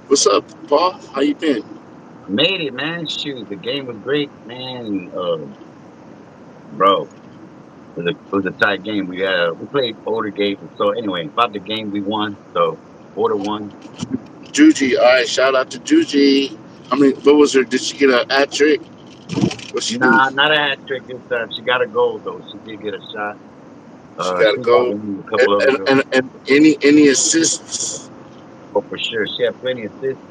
What's up, Paul? How you been? Made it, man. Shoot, the game was great, man. Bro, it was a tight game. We played older games. So anyway, about the game, we won. So order one. Juji. All right, shout out to Juji. I mean, what was her? Did she get a hat trick? What she do? Nah, not a hat trick this time. She got a goal though. She did get a shot. She got to She got go. in a couple other girls. And any assists? Oh, for sure. She had plenty of assists.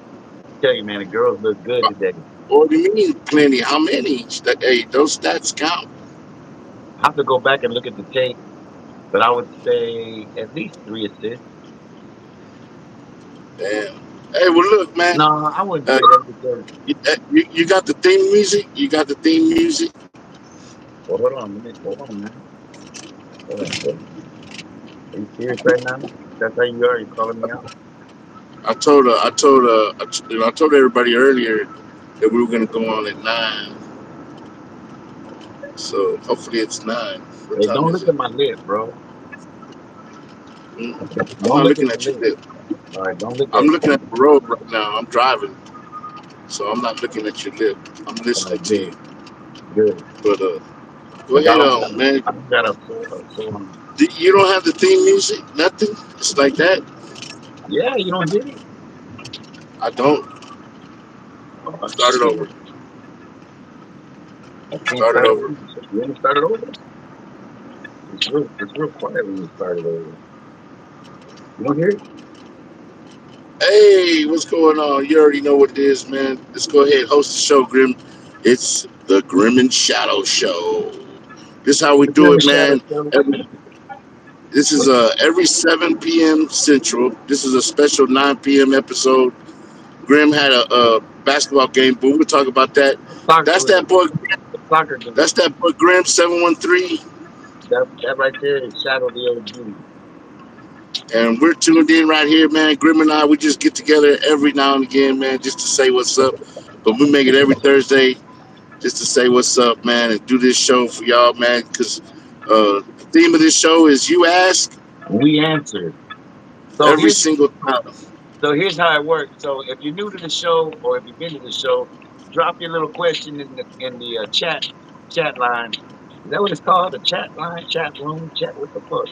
Tell you, man, the girls look good today. What do you mean plenty? How many? Hey, those stats count. I have to go back and look at the tape, but I would say at least three assists. Damn. Hey, well, look, man. No, I wouldn't Uh, say that because you got the theme music. You got the theme music. well, hold on, man. Hold on. Are you serious right now? That's how you are? You calling me out? I told everybody earlier that we were gonna go on at 9. So hopefully it's 9. What Hey, time don't is look it? at my lip, bro. I'm Don't not look at looking my at your lip. lip. All right, don't look I'm at it. looking at the road right now. I'm driving, so I'm not looking at your lip. I'm All listening right, to good, you. good. But go Because ahead on, man. I don't got a You don't have the theme music, nothing. It's like that. yeah, you don't hear it? I don't. Oh, Start it shit. over. I can't Start it start it over. over. You want to start it over? It's real quiet when you start it over. You don't hear it? Hey, what's going on? You already know what it is, man. Let's go ahead, host the show, Grim. It's the Grim and Shadow Show. This is how we The do Grim it, and Shadow man. show. This is every 7 p.m. Central. This is a special 9 p.m. episode. Grim had a basketball game, but we'll talk about that. Soccer, That's that boy. a soccer game. That's that boy Grim 713, That right there is Shadow the OG. and we're tuned in right here, man. Grim and I, we just get together every now and again, man, just to say what's up. But we make it every Thursday just to say what's up, man, and do this show for y'all, man. Because the theme of this show is you ask We answered. So every here's single time. So here's how it works. So if you're new to the show or if you've been to the show, drop your little question in the chat line. Is that what it's called? The chat line, chat room, chat. What the fuck?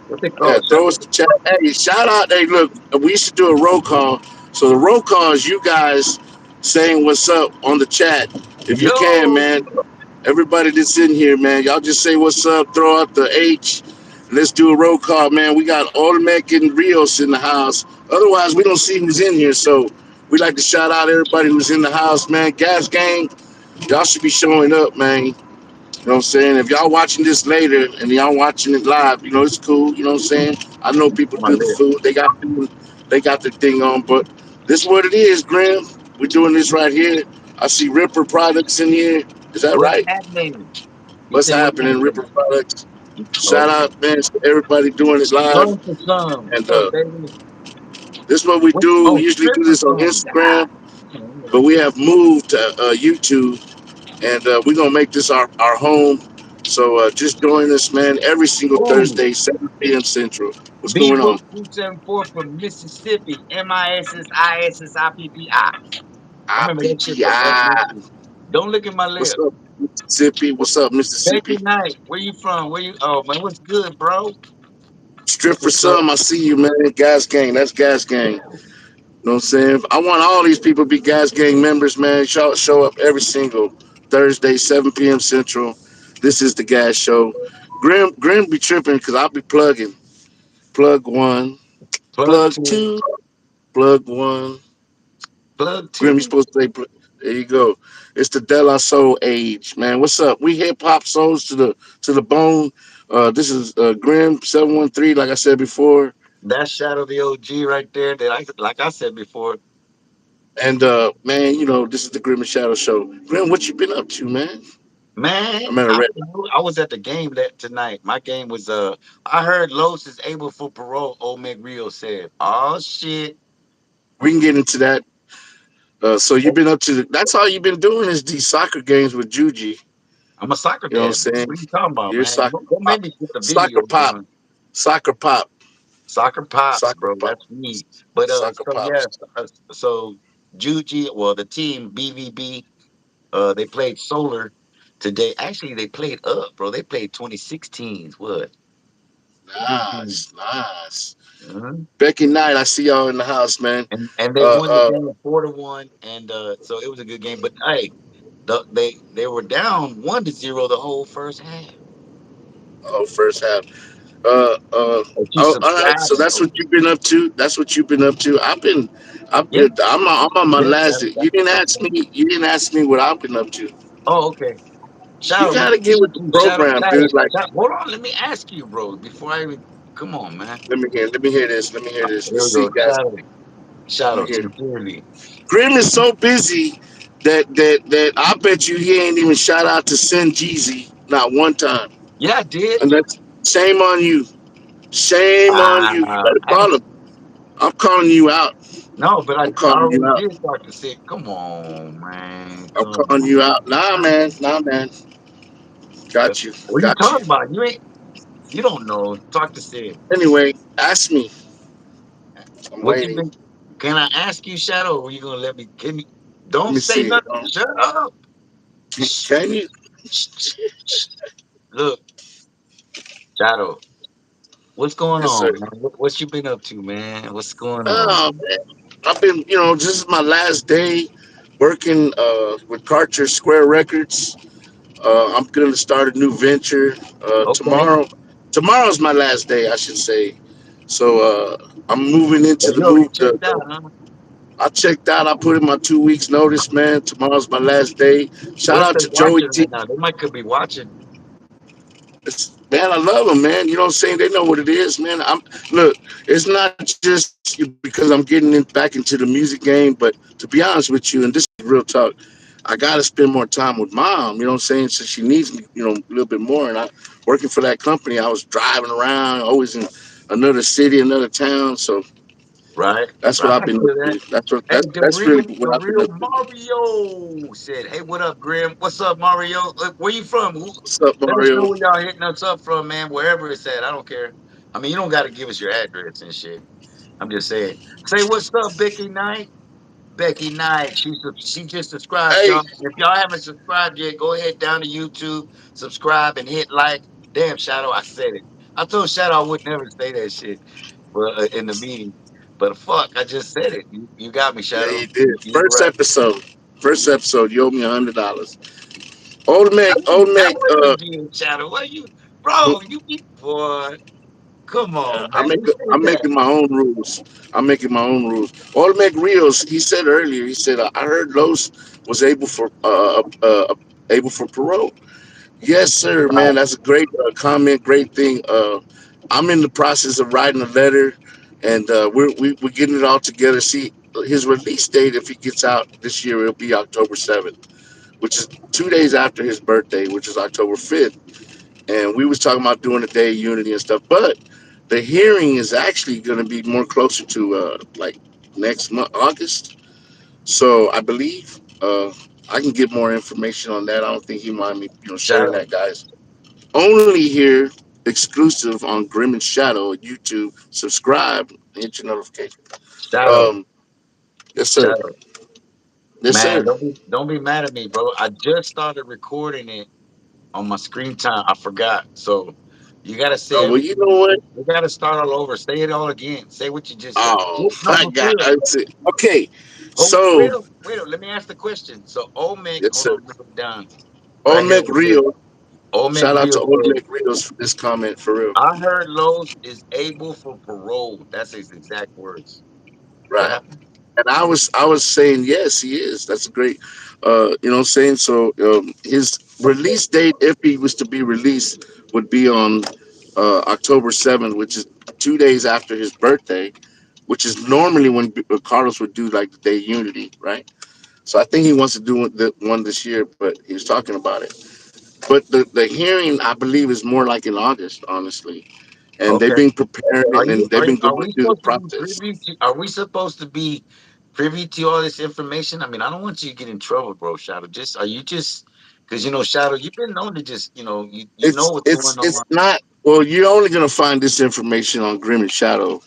What they call Yeah, it? throw us the chat. Hey, shout out. Hey, look, we used to do a roll call. So the roll call is you guys saying what's up on the chat. If you can, Yo, man, everybody that's in here, man, y'all just say what's up, throw out the H. Let's do a roll call, man. We got Automatic and Rios in the house. Otherwise, we don't see who's in here. So we like to shout out everybody who's in the house, man. Gas Gang, y'all should be showing up, man. You know what I'm saying? If y'all watching this later and y'all watching it live, you know, it's cool. You know what I'm saying? I know people my do the lip. food. They got their thing on, but this is what it is, Graham. We're doing this right here. I see Ripper Products in here. Is that What's right? happening? He What's said, "What's happening, Ripper happening?" Products? Shout Okay, out, man, to everybody doing this live. some for some. And What's up, baby? this is what we What? do. We Oh, usually strip do for this on some. Instagram, God. but we have moved to YouTube, and we're gonna make this our home. So just join us, man, every single Oh, Thursday, 7 p.m. Central. What's B going Book on? 274 from Mississippi. MISSISSIPPI. I remember that shit from IPPI. elementary. Don't look at my What's lip. up, Mississippi? What's up, Becky Mississippi? Knight, where you from? Where you? Oh man, what's good, bro? Strip That's for what's up. some. I see you, man. Gas Gang. That's Gas Gang. You know what I'm saying? I want all these people to be Gas Gang members, man. Show up every single Thursday, 7 p.m. Central. This is the Gas Show. Grim be tripping because I'll be plugging. Plug one, Plug plug two, two, plug one. plug Grim, you two. supposed to say, there you go. It's the De La Soul age, man. What's up? We hip hop souls to the bone. This is Grim 713, like I said before. That's Shadow the OG right there. That like I said before, And man, you know, this is the Grim and Shadow Show. Grim, what you been up to, man? man. I'm at a red. I was at the game that tonight. My game was I heard Los is able for parole. Old Rio said, "Oh shit." We can get into that. So you've been up to that's all you've been doing is these soccer games with Juji. I'm a soccer You know what I'm dad. saying? What are you talking about, You're man? soccer Go pop. maybe put the Soccer video pop. on. Soccer pop. Soccer pops, Soccer bro. That's pops. me. But Soccer so yeah, pops. so Juji, well, the team BVB, they played Solar today. Actually, they played up, bro. They played 2016's what? 16. Nice, nice. Mhm. Becky Knight, I see y'all in the house, man. And they Uh, won the uh, game 4-1, and so it was a good game. But hey, they were down 1-0 the whole first half. oh, first half. Uh, uh, But you oh, all right. subscribe, So that's bro. what you've been up to. That's what you've been up to. I've Yeah, been, I'm on my yeah, last. Shadow. You didn't ask me. You didn't ask me what I've been up to. Oh, okay. You Shadow, let gotta me get read with the you, Shadow. program, Hey, dude. Like, Hold on, let me ask you, bro, before I even come on, man. let me hear. Let me hear this. Let me hear this. Here Let's we see, go. guys. Let Shadow, me hear. sincerely. Grim is so busy that I bet you he ain't even shout out to Sin Jeezy not one time. Yeah, I did. And that's shame on you. Shame on you. You better Hey, call him. I'm calling you out. no, but I I'm calling you already out. did talk to Sid. Come on, man. I'm Come calling you out. Nah, on. man. Nah, man. Got you. What are you Got you. talking about? You don't know. Talk to Sid. Anyway, ask me. I'm What you waiting. been? Can I ask you, Shadow? Or are you gonna let me? Can you? Let Don't me say see. nothing. Shut up. Shh, Can you? shh, shh, shh. Look, Shadow. What's going Yes, sir. on, man? What you been up to, man? What's going on? Oh, man. I've been, this is my last day working with Carter Square Records. I'm going to start a new venture Okay. tomorrow. Tomorrow's my last day, I should say. So I'm moving into Oh, the you already move. checked out, huh? I checked out. I put in my 2 weeks notice, man. Tomorrow's my last day. Shout What if out they're to Joey watching T. right now? They might could be watching. Man, I love them, man. You know what I'm saying? They know what it is, man. Look. It's not just because I'm getting back into the music game, but to be honest with you, and this is real talk, I got to spend more time with mom. You know what I'm saying? So she needs me, a little bit more. And I working for that company, I was driving around, always in another city, another town. So Right, that's what right. I've I been feel up that. to. That's what Hey, that's really what the I've been real up to. Mario said, "Hey, what up, Grim? What's up, Mario? Where you from? What's up, Let us know Mario? where y'all hitting us up from, man. Wherever it's at, I don't care. I mean, you don't got to give us your address and shit. I'm just saying. Say what's up, Becky Knight. Becky Knight. She just subscribed, Hey, y'all. If y'all haven't subscribed yet, go ahead down to YouTube, subscribe, and hit like. Damn, Shadow, I said it. I told Shadow I would never say that shit, but in the meeting. But fuck, I just said it. You got me, yeah, Shadow. you did. You First right. episode. First episode. You owe me $100. Old That Mac. was a deal, Shadow. What you, bro? You be boy. Come on, man. Who said I'm that? making my own rules. I'm making my own rules. Olmec Rios, he said earlier, he said, I heard Los was able for parole. Yes, sir, man. Right. That's a great comment, great thing. I'm in the process of writing a letter, and we're getting it all together. See, his release date, if he gets out this year, it'll be October 7th, which is 2 days after his birthday, which is October 5th. And we was talking about doing a day of unity and stuff, but the hearing is actually going to be more closer to like next month, August. So I believe I can get more information on that. I don't think he mind me, sharing Shadow. that, guys. Only here, exclusive on Grim and Shadow YouTube. Subscribe, hit your notification. Shadow. Um, yes, sir. Shadow. Yes, Man, sir. don't be mad at me, bro. I just started recording it on my screen time. I forgot. So you gotta say Oh well, you know everything. what? You gotta start all over. Say it all again. Say what you just said. Oh Oh, no, my for God, real. that's it. Okay, Oh, so wait. Let me ask the question. So Olmec, yes, hold on, sir. write it down. Right here Olmec it says Rio. Olmec Shout out Rio to says, Olmec Rios for this comment for real. I heard Lowe's is able for parole. That's his exact words. What Right. happened? And I was saying yes, he is. That's a great, you know what I'm saying. So his release date, if he was to be released, would be on October 7th, which is 2 days after his birthday, which is normally when Carlos would do like the day Unity, right? So I think he wants to do the one this year, but he was talking about it. But the hearing, I believe, is more like in August, honestly. And they've Okay. been preparing it, and they've been Are going we through the supposed to be process. privy to are we supposed to be privy to all this information? I mean, I don't want you to get in trouble, bro, Shadow. Just are you just because Shadow, you've been known to just, you know It's what's it's going it's on. not. Well, you're only gonna find this information on Grim and Shadow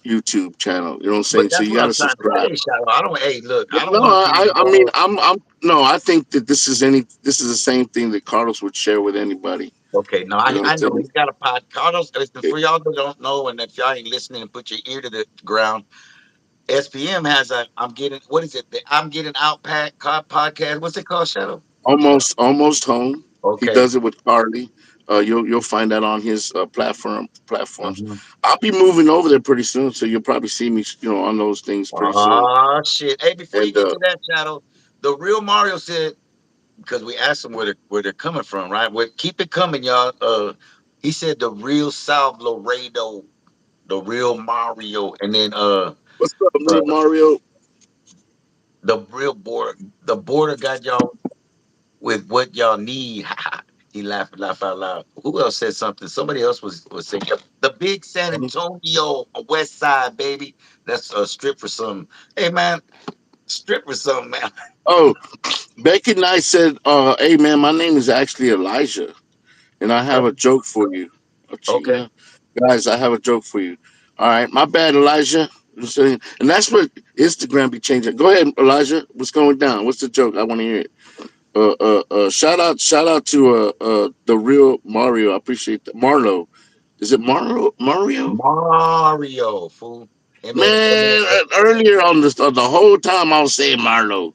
YouTube channel. You know what I'm But saying? So that's you what got I'm to trying to subscribe. say, Shadow. I don't. Hey, look, I don't No, want to be I mean, involved. no. I think that this is any. This is the same thing that Carlos would share with anybody. Okay, no, You know what I I'm know saying? he's got a pod. Carlos, listen, for y'all that don't know, and if y'all ain't listening and put your ear to the ground, SPM has a. I'm getting what is it? The I'm getting out podcast. What's it called, Shadow? Almost home. He Okay. does it with Carly. You'll find that on his platforms. Mhm. I'll be moving over there pretty soon, so you'll probably see me, on those things pretty soon. Oh shit! Hey, before you And get to that, Shadow, the real Mario said because we asked them where they're coming from, right? Well, keep it coming, y'all. He said the real South Laredo, the real Mario, and then what's up, uh little Mario? the real border. The border got y'all with what y'all need. He laughed, laugh out loud. Who else said something? Somebody else was saying the big San Antonio West Side, baby. That's a strip for some. Hey man, strip for something, man. Oh, Becky Knight said, "Hey man, my name is actually Elijah, and I have a joke for you." Oh, Okay. yeah, guys, I have a joke for you. All right, my bad, Elijah. You saying, and that's what Instagram be changing. Go ahead, Elijah. What's going down? What's the joke? I want to hear it. Shout out to the real Mario. I appreciate that. Marlo, is it Mario? Mario? Mario, fool. Man, earlier on the whole time I was saying Marlo.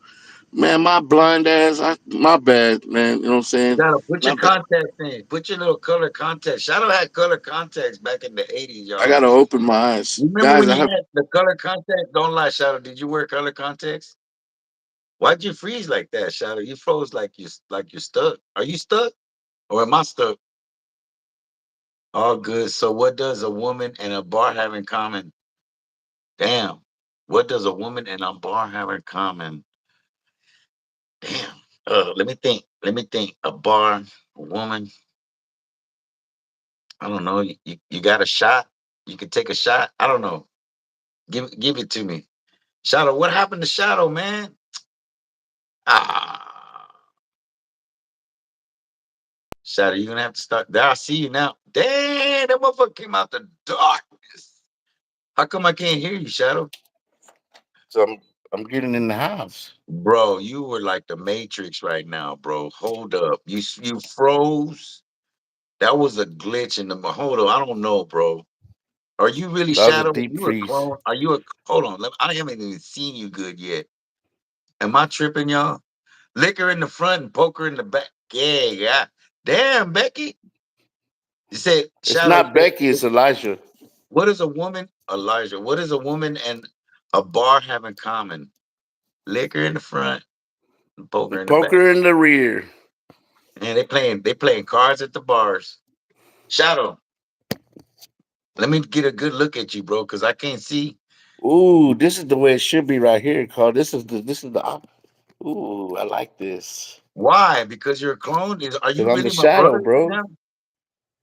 Man, my blind ass. My bad, man. You know what I'm saying? Shadow, put your Not bad. contacts in. Put your little color contacts. Shadow had color contacts back in the 80s, I y'all. gotta open my eyes, You remember guys. when I you have. had the color contacts? Don't lie, Shadow. Did you wear color contacts? Why'd you freeze like that, Shadow? You froze like you're stuck. Are you stuck? Or am I stuck? All good. So what does a woman and a bar have in common? Damn. What does a woman and a bar have in common? Damn. Let me think. Let me think. A bar, a woman. I don't know. You got a shot? You could take a shot? I don't know. Give it to me. Shadow, what happened to Shadow, man? Ah, Shadow, you're gonna have to start. There, I see you now. Damn, that motherfucker came out the darkness. How come I can't hear you, Shadow? So I'm getting in the house. Bro, you were like the Matrix right now, bro. Hold up. You froze. That was a glitch in the hold on. I don't know, bro. Are you really That was a Shadow? Are deep you a freeze. clone? Are you a hold on? I haven't even seen you good yet. Am I tripping, y'all? Liquor in the front and poker in the back. Yeah, yeah. Damn, Becky. You said It's Shadow. not Becky. It's Elijah. What is a woman, Elijah? What is a woman and a bar have in common? Liquor in the front and poker in the back. Poker in the rear. And they playing cards at the bars. Shadow, let me get a good look at you, bro, because I can't see. Ooh, this is the way it should be right here, Carl. This is the. Ooh, I like this. Why? Because you're a clone? Are Cause you I'm the really my shadow, brother bro. now?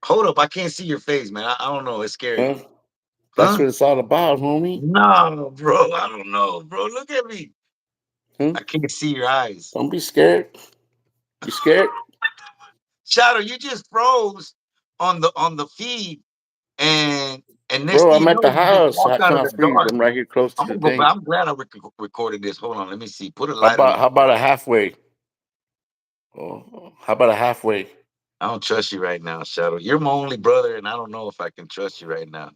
Hold up, I can't see your face, man. I don't know. It's scary. Huh? That's Huh? what it's all about, homie. No, bro. I don't know, bro. Look at me. Hmm? I can't see your eyes. Don't be scared. You scared, Shadow, you just froze on the feed, and next bro? thing I'm you at know, the you just house. walked How out can of I the freeze? dark. I'm right here close to I'm the gonna go thing. back. I'm glad I recorded this. Hold on, let me see. Put a How light on about the how about door. a halfway? Oh, how about a halfway? I don't trust you right now, Shadow. You're my only brother, and I don't know if I can trust you right now.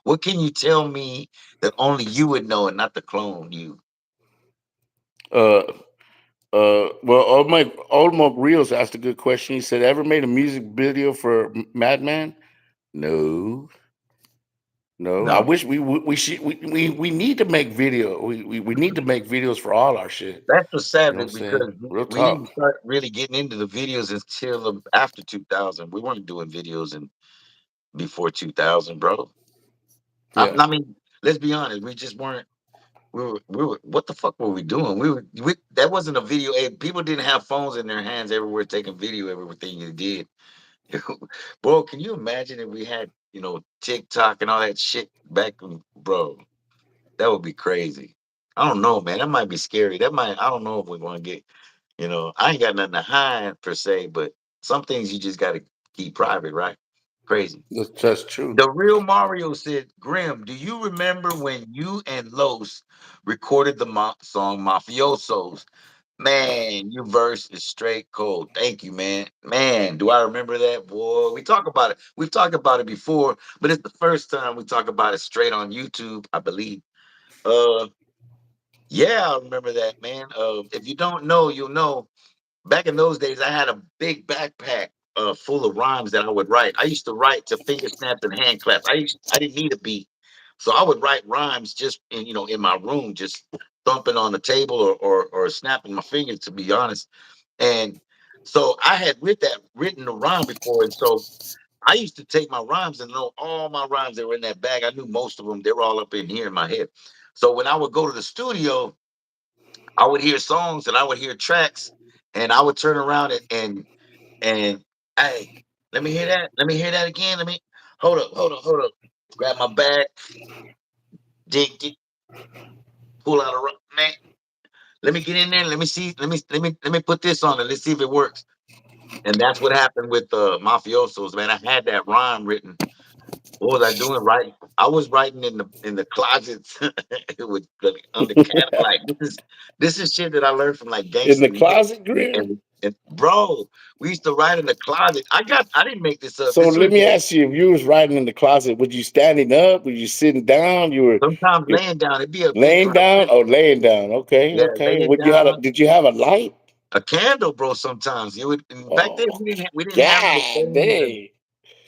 What can you tell me that only you would know and not the clone you? Uh, well, Old Reels asked a good question. He said, "Ever made a music video for Madman?" No, no. I No. wish we should we need to make video. We need to make videos for all our shit. That's what's You sad know what I'm saying? because Real we didn't talk. start really getting into the videos until after 2000. We weren't doing videos in before 2000, bro. Yeah. I mean, let's be honest. We just weren't. We were. What the fuck were we doing? That wasn't a video. People didn't have phones in their hands everywhere taking video of everything you did. Bro, can you imagine if we had TikTok and all that shit back, bro? That would be crazy. I don't know, man. That might be scary. That might. I don't know if we're going to get. I ain't got nothing to hide per se, but some things you just got to keep private, right? Crazy. That's true. The real Mario said, Grim, do you remember when you and Los recorded the song Mafiosos? Man, your verse is straight cold. Thank you, man. Man, do I remember that? Boy, we talk about it. We've talked about it before, but it's the first time we talk about it straight on YouTube, I believe. Uh, yeah, I remember that, man. If you don't know, you'll know. Back in those days, I had a big backpack full of rhymes that I would write. I used to write to finger snaps and hand claps. I didn't need a beat, so I would write rhymes just in my room, just thumping on the table or snapping my fingers. To be honest, and so I had written the rhyme before, and so I used to take my rhymes and know all my rhymes that were in that bag. I knew most of them. They were all up in here in my head. So when I would go to the studio, I would hear songs and I would hear tracks, and I would turn around and hey, let me hear that. Let me hear that again. Let me hold up. Grab my bag, dig, pull out a man. Let me get in there. Let me see. Let me put this on it. Let's see if it works. And that's what happened with mafiosos, man. I had that rhyme written. What was I doing? Writing. I was writing in the closets with on the cat. Like this is shit that I learned from like In gangster. the closet, Grim. And bro, we used to write in the closet. I didn't make this up. So This let was me ask you: if you was writing in the closet, would you standing up? Were you sitting down? sometimes You laying down. It'd be a big laying down project. or laying down? Okay, Yeah, okay. laying Would you had a? down. Did you have a light? A candle, bro. Sometimes you would. And back then, Oh, we didn't have the God, phones. And dang.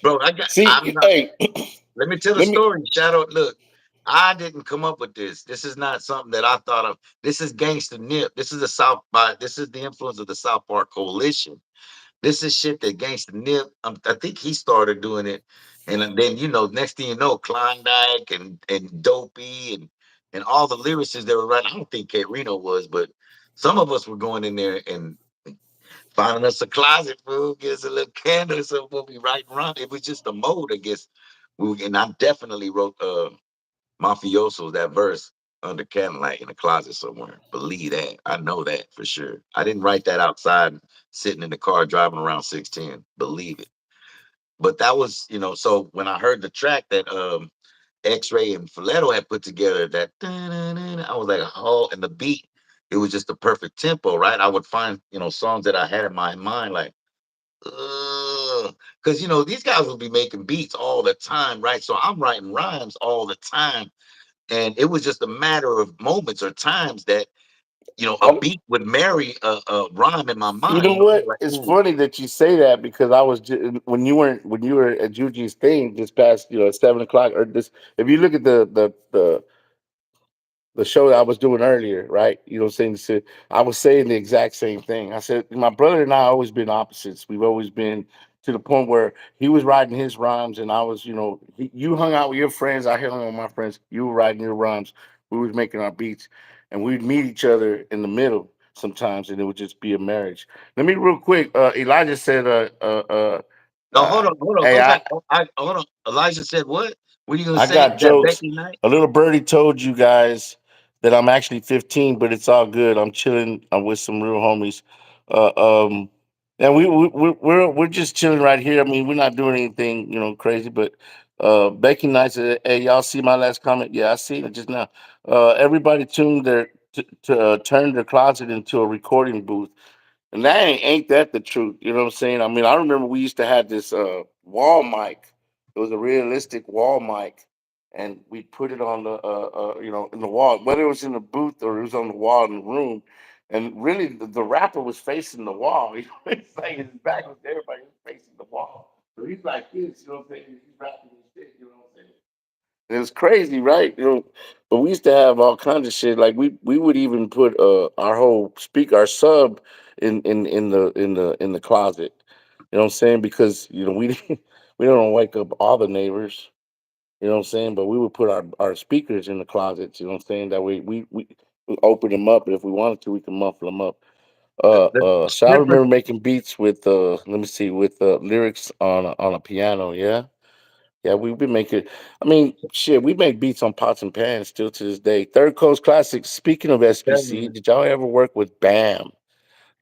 bro, I got. I'm See, not. hey, Let me tell the let me. story. Shadow. Look, I didn't come up with this. This is not something that I thought of. This is gangster nip. This is the South by. This is the influence of the South Park Coalition. This is shit that Gangsta Nip, I think he started doing it. And then, next thing you know, Klondike and Dopey and all the lyricists that were writing. I don't think K Reno was, but some of us were going in there and finding us a closet, fool, get us a little candle or something. We'll be writing around. It was just a mode, I guess. And I definitely wrote Mafioso, that verse under candlelight in a closet somewhere. Believe that. I know that for sure. I didn't write that outside sitting in the car driving around 610. Believe it. But that was, so when I heard the track that X-Ray and Filetto had put together, that I was like, oh, and the beat, it was just the perfect tempo, right? I would find, songs that I had in my mind, like, because these guys would be making beats all the time, right? So I'm writing rhymes all the time, and it was just a matter of moments or times that a I, beat would marry a rhyme in my you mind. know I'd be what? like, It's ooh, funny that you say that because I was when you were at Juji's thing this past 7 o'clock or this. If you look at the show that I was doing earlier, right? You know what I'm saying? So I was saying the exact same thing. I said, my brother and I always been opposites. We've always been to the point where he was writing his rhymes and I was, you hung out with your friends, I hung out with my friends, you were writing your rhymes, we was making our beats, and we'd meet each other in the middle sometimes and it would just be a marriage. Let me real quick, Elijah said, no, uh, hold on, hey, go back. Oh, hold on. Elijah said what? What are you gonna I say? got That jokes. Becky Knight? A little birdie told you guys that I'm actually 15, but it's all good. I'm chilling. I'm with some real homies. Uh, um, and we're just chilling right here. I mean, we're not doing anything, crazy. But Becky Knight said, "Hey, y'all see my last comment? Yeah, I see it just now. Everybody tuned their to turn their closet into a recording booth. And that ain't that the truth? You know what I'm saying? I mean, I remember we used to have this wall mic. It was a realistic wall mic, and we put it on the in the wall, whether it was in the booth or it was on the wall in the room. And really, the rapper was facing the wall. It's like his back was there, but he was facing the wall. So he's like this, you know what I'm saying? He's rapping his shit, you know what I'm saying? It was crazy, right? But we used to have all kinds of shit. Like we would even put our whole our sub in the closet. You know what I'm saying? Because we we don't wake up all the neighbors. You know what I'm saying? But we would put our speakers in the closets. You know what I'm saying? That way we open them up, and if we wanted to, we can muffle them up. The So I stripper. remember making beats with let me see, with lyrics on a piano. Yeah. Yeah, we've been making. I mean, shit, we make beats on pots and pans still to this day. Third Coast Classic. Speaking of I'm telling SPC, you, did y'all ever work with Bam?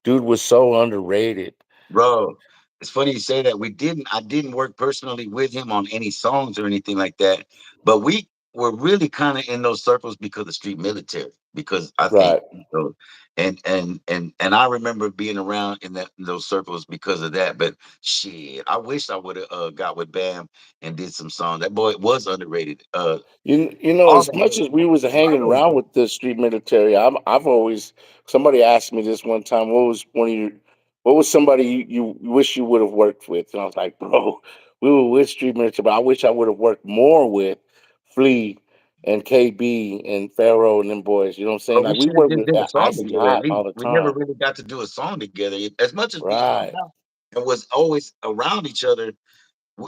Dude was so underrated. bro. It's funny you say that. I didn't work personally with him on any songs or anything like that. But we were really kind of in those circles because of street military. Because I think Right. so, and I remember being around in those circles because of that. But shit, I wish I would have got with Bam and did some songs. That boy was underrated. You know, All as that much as we was right. hanging around with the street military, I've always somebody asked me this one time, what was somebody you wish you would have worked with? And I was like, bro, we were with street military, but I wish I would have worked more with Flea and KB and Pharaoh and them boys. You know what I'm saying? But we Like we should have worked just with did a song Icy together at Hot least. all the We never time. really got to do a song together. As much as we hung Right, out and was always around each other,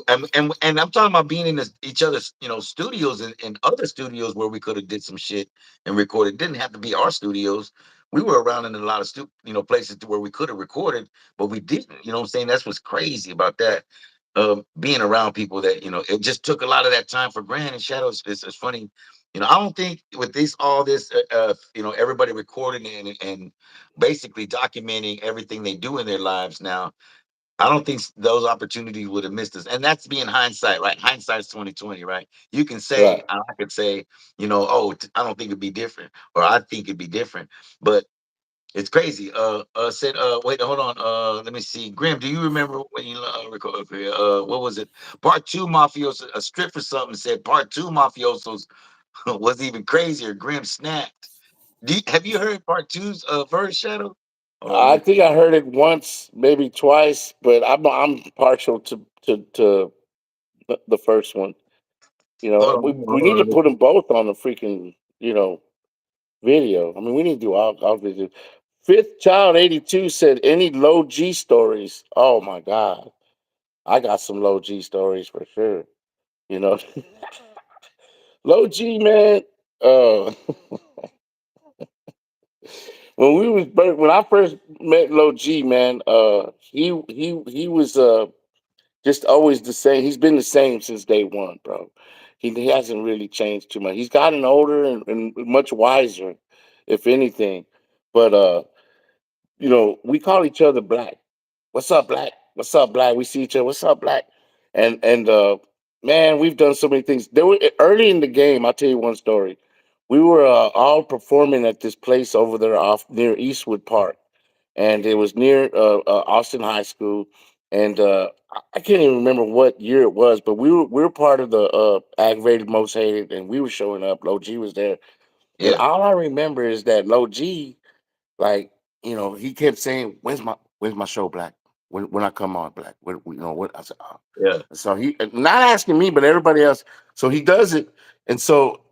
and I'm talking about being in each other's studios and other studios where we could have did some shit and recorded. It didn't have to be our studios. We were around in a lot of places to where we could have recorded, but we didn't. You know what I'm saying? That's what's crazy about that. Being around people that it just took a lot of that time for Grand and Shadows. It's funny. I don't think with all this, everybody recording and basically documenting everything they do in their lives now. I don't think those opportunities would have missed us. And that's being hindsight, right? Hindsight's 2020, right? You can say, right. I could say, oh, I don't think it'd be different, or I think it'd be different. But it's crazy. Said, wait, hold on. Let me see. Grim, do you remember when you record? Okay, what was it? Part two mafioso, a strip for something said part two mafiosos was even crazier. Grim snapped. Have you heard part two's verse, Shadow? Hold on, let I me think I heard it once, maybe twice, but I'm partial to the first one. You know, we hold need to on. put them both on the freaking video. I mean, we need to do all video. Fifth Child 82 said any low G stories. Oh my God, I got some low G stories for sure. You know, low G man. Uh, when I first met Low G man, he was just always the same. He's been the same since day one, bro. He hasn't really changed too much. He's gotten older and much wiser, if anything. But we call each other Black. What's up, Black? What's up, Black? We see each other. What's up, Black? And man, we've done so many things. There were early in the game. I'll tell you one story. We were all performing at this place over there off near Eastwood Park, and it was near Austin High School. And I can't even remember what year it was, but we were part of the aggravated most hated, and we were showing up. Low G was there, and Yeah, all I remember is that Low G, like he kept saying, "When's my show, Black? When I come on, Black? What?" I said, "Oh." yeah. So he not asking me, but everybody else. So he does it, and so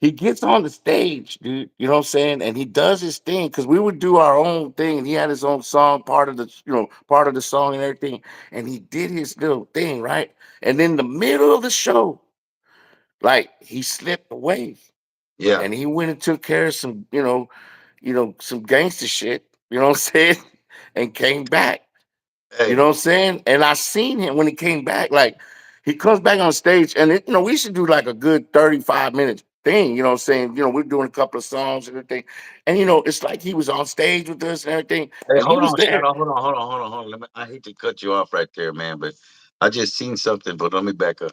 he gets on the stage, dude. You know what I'm saying? And he does his thing because we would do our own thing, and he had his own song, part of the song and everything. And he did his little thing, right? And in the middle of the show, like he slipped away, Yeah. and he went and took care of some gangster shit. You know what I'm saying? And came back. You know Hey, what I'm saying? And I seen him when he came back. Like he comes back on stage, and we should do like a good 35 minute thing. You know what I'm saying? We're doing a couple of songs and everything, and it's like he was on stage with us and everything, hey, and he hold was on, there. Shadow. Hold on. I hate to cut you off right there, man, but I just seen something. But let me back up.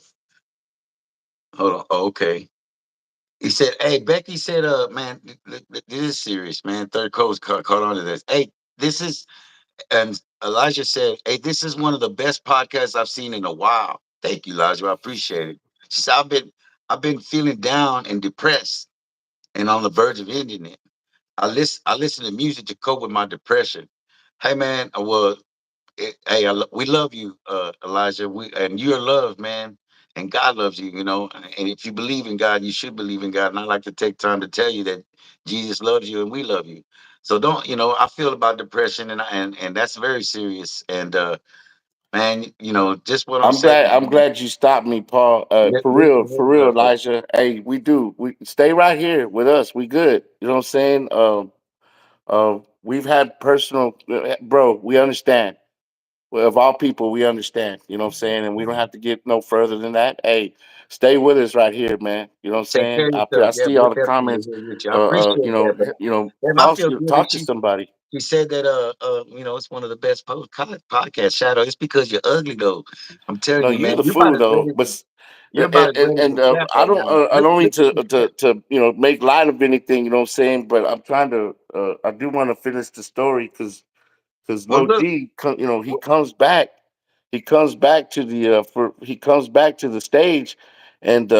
Hold on. Oh, okay. He said, "Hey, Becky said, man, this is serious, man. Third coast caught on to this. Hey, this is." And Elijah said, "Hey, this is one of the best podcasts I've seen in a while. Thank you, Elijah. I appreciate it." She said, "I've been feeling down and depressed, and on the verge of ending it. I listen to music to cope with my depression. Hey man, hey, we love you, Elijah. And you're loved, man. And God loves you, And if you believe in God, you should believe in God. And I like to take time to tell you that Jesus loves you and we love you. So don't, I feel about depression and that's very serious. And man, just what I'm I'm saying. glad. I'm glad you stopped me, Paul. Listen For here, real, brother. Elijah. Hey, we do. We stay right here with us. We good. You know what I'm saying? We've had personal, bro. We understand. Well, of all people, we understand. You know what I'm saying, and we don't have to get no further than that. Hey, stay with us right here, man. You know what I'm Take care saying? of I yourself. Yeah, see all most the definitely. comments. We're here with you. I appreciate that, but damn, I Call, feel good talk that to you somebody. She said that it's one of the best podcasts. Shadow. It's because you're ugly though. I'm telling No, you, you man. the fool though. You're about as great as And the chap I right don't now. I don't mean Look at the chat. to make light of anything. You know what I'm saying? But I'm trying to. I do want to finish the story because Well, Lil look. G, he Well, comes back. He comes back to the he comes back to the stage, and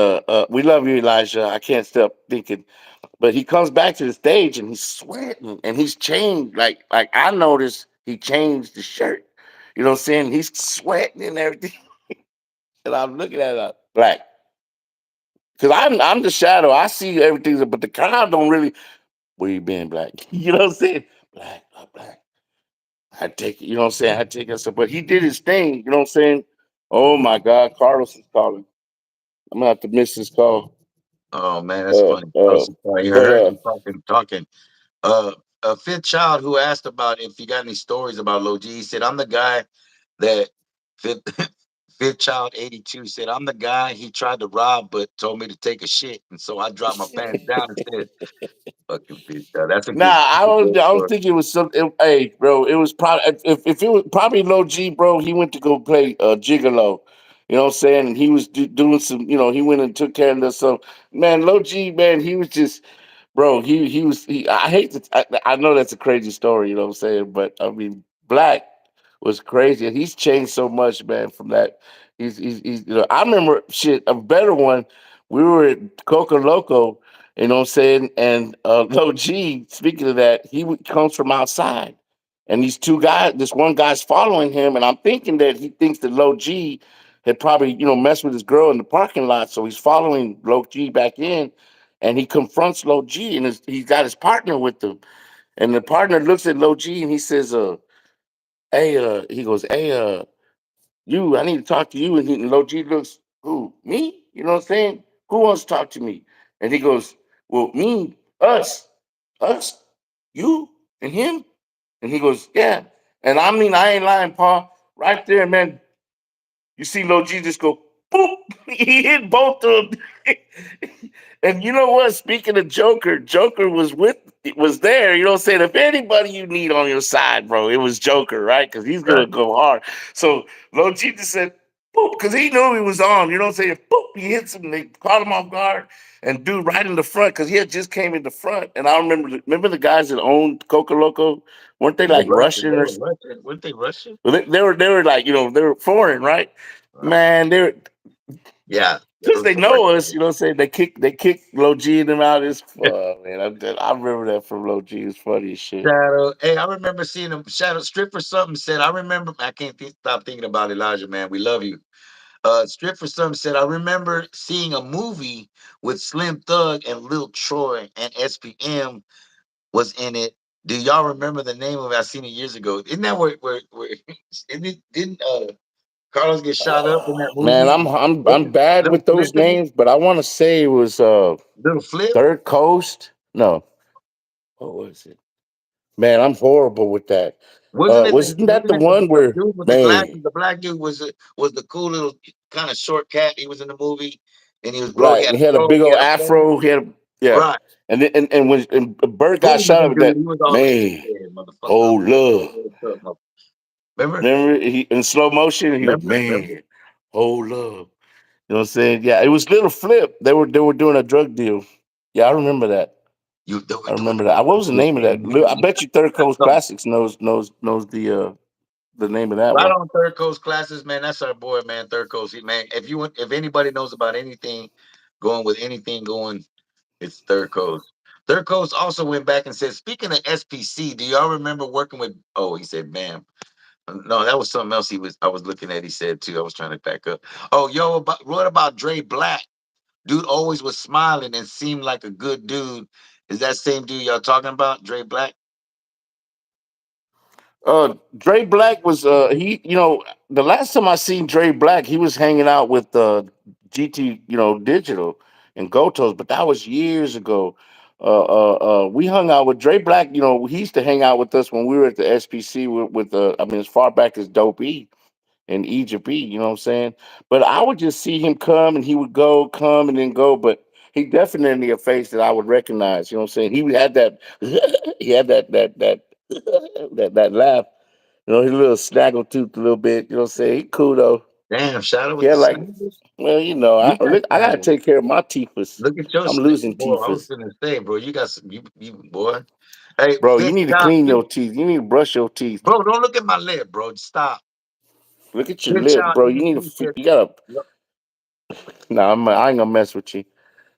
we love you, Elijah. I can't stop thinking, but he comes back to the stage and he's sweating and he's changed. Like I noticed he changed the shirt. You know what I'm saying? He's sweating and everything, and I'm looking at it black because I'm the shadow. I see everything, but the crowd don't really. Where you been, black? You know what I'm saying? Black, black, black. I take it, you know what I'm saying? I take it. So, but he did his thing, you know what I'm saying? Oh my God, Carlos is calling. I'm gonna have to miss this call. oh man, that's funny. I Uh, was surprised. You but heard you talking. Uh, a fifth child who asked about if you got any stories about Lil G. He said, "I'm the guy that fifth, fifth child 82 said I'm the guy he tried to rob, but told me to take a shit, and so I dropped my pants down and said, fucking bitch. That's a nah, good, that's a I good don't story. think it was something. Hey, bro, it was probably if it was probably Low G, bro. He went to go play Gigolo. You know what I'm saying? And he was doing some. He went and took care of this. So man, Low G, man, he was just. Bro, he was I hate to I know that's a crazy story, you know what I'm saying? But I mean, Black was crazy. And he's changed so much, man, from that. He's I remember shit, a better one. We were at Coca Loco, you know what I'm saying? And Low G, speaking of that, comes from outside. And these two guys, this one guy's following him, and I'm thinking that he thinks that Low G had probably, messed with his girl in the parking lot. So he's following Low G back in and he confronts Low G, and he's got his partner with him. And the partner looks at Low G and he says, hey, he goes, hey, you, I need to talk to you. And Low G looks, who, me? You know what I'm saying? Who wants to talk to me? And he goes, well, me, us, you and him. And he goes, yeah. And I mean, I ain't lying, Paul. Right there, man, you see Lil G just go boop. He hit both of them. And you know what? Speaking of Joker, Joker was there. You know what I'm saying? If anybody you need on your side, bro, it was Joker, right? Because he's gonna Right. go hard. So Lil G just said boop, because he knew he was on. You know what I'm saying? Boop, he hits him, they caught him off guard, and dude right in the front, because he had just came in the front. And I remember the guys that owned Coca Loco, weren't they The like Russian, Russian they or were Russian. Weren't they Russian? well, they were like, they were foreign, right? Right. Man, they're Yeah, they because were they foreign. know us, you know what I'm saying? They kick Low G and them out. It's fun, man. I remember that from Low G. It's funny as shit. Shadow. Hey, I remember seeing him. Shadow Strip for something said. I remember. I can't stop thinking about Elijah, man. We love you. Strip for something said. I remember seeing a movie with Slim Thug and Lil Troy and SPM was in it. Do y'all remember the name of it? I seen it years ago. Isn't that where didn't Carlos get shot up in that Man, movie? I'm Wasn't bad Little with Flip those in it? names, but I want to say it was Little Flip? Third Coast. No, what was it? Man, I'm horrible with that. Wasn't that the Wasn't it one the where dude with the man, glasses? The black dude was the cool little kind of short cat. He was in the movie, and he right? had And a he had a fro, big he old had a fro. afro. Yeah, Right. and when Bert got Booty shot looking up, dude. that He was always man, yeah, motherfucker. oh love. Remember? Remember he in slow motion, he was Remember? man, oh love. You know what I'm saying? Yeah, it was Little Flip. They were doing a drug deal. Yeah, I remember that. You they were I doing remember that. What was the name of that? I bet you Third Coast something. Classics knows the name of that Right one. on Third Coast classes, man. That's our boy, man. Third Coast, man. If anybody knows about anything, going with anything going, it's Third Coast. Third Coast also went back and said, speaking of SPC, do y'all remember working with? Oh, he said, "Bam." No, that was something else. I was looking at. He said too. I was trying to back up. Oh, yo, what about Dre Black? Dude always was smiling and seemed like a good dude. Is that same dude y'all talking about, Dre Black? Dre Black was he the last time I seen Dre Black he was hanging out with GT Digital and Gotos, but that was years ago. We hung out with Dre Black. He used to hang out with us when we were at the SPC with I mean as far back as Dope E and Egypt E. You know what I'm saying? But I would just see him come and he would come and then go, but. He definitely a face that I would recognize. You know what I'm saying? He had that. He had that that laugh. You know, he's a little snaggle tooth a little bit. You know what I'm saying? He cool though. Damn, Shadow He with the had like, sneakers. well, you know, You got I gotta Shadow. take care of my teethus. Look at your I'm sneakers, losing boy. I was teethus. gonna say, bro, you got some, you boy. Hey, Bro, you Fifth need to Top, clean your teeth. You need to brush your teeth. bro, don't look at my lip, bro. Stop. Look at your Kid lip, Child bro. You need to. EDP said, You gotta. look, Nah, I ain't gonna mess with you.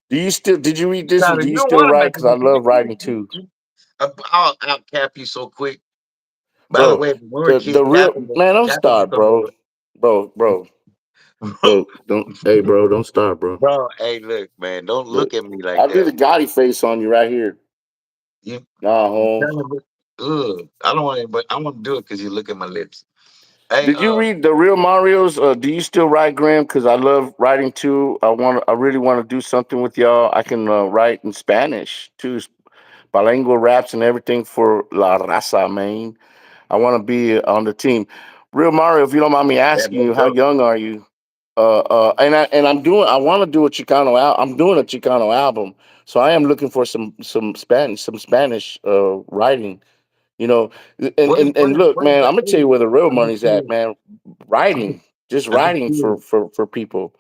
Do you still? Did you read this one? Shadow, Do you you don't still want to write? mess Cause with I me. love writing too, I'll outcap you so quick. By the bro. way, when we were The kids, real man. Don't Captain was start, some of bro. Bro. the, Look, don't. Hey, bro, don't start, bro. bro, hey, look, man, don't Look, look at me like I'll do that. the Gotti face on you right here. You, Nah, you home. kind of, ugh, I don't want to, but I want to do it because you look at my lips. Hey, Did you read the real Mario's? Do you still write, Graham? Because I love writing too. I really want to do something with y'all. I can write in Spanish too, bilingual raps and everything for La Raza, man. I want to be on the team. Real Mario, if you don't mind me yeah, asking let's you, how go. young are you? I'm doing. I want to do a Chicano. I'm doing a Chicano album, so I am looking for some Spanish writing. You know, and look, What is man, the I'm gonna tell you age? where the real I'm just money's at, curious. man. I'm just, Writing, just I'm just writing curious. for people.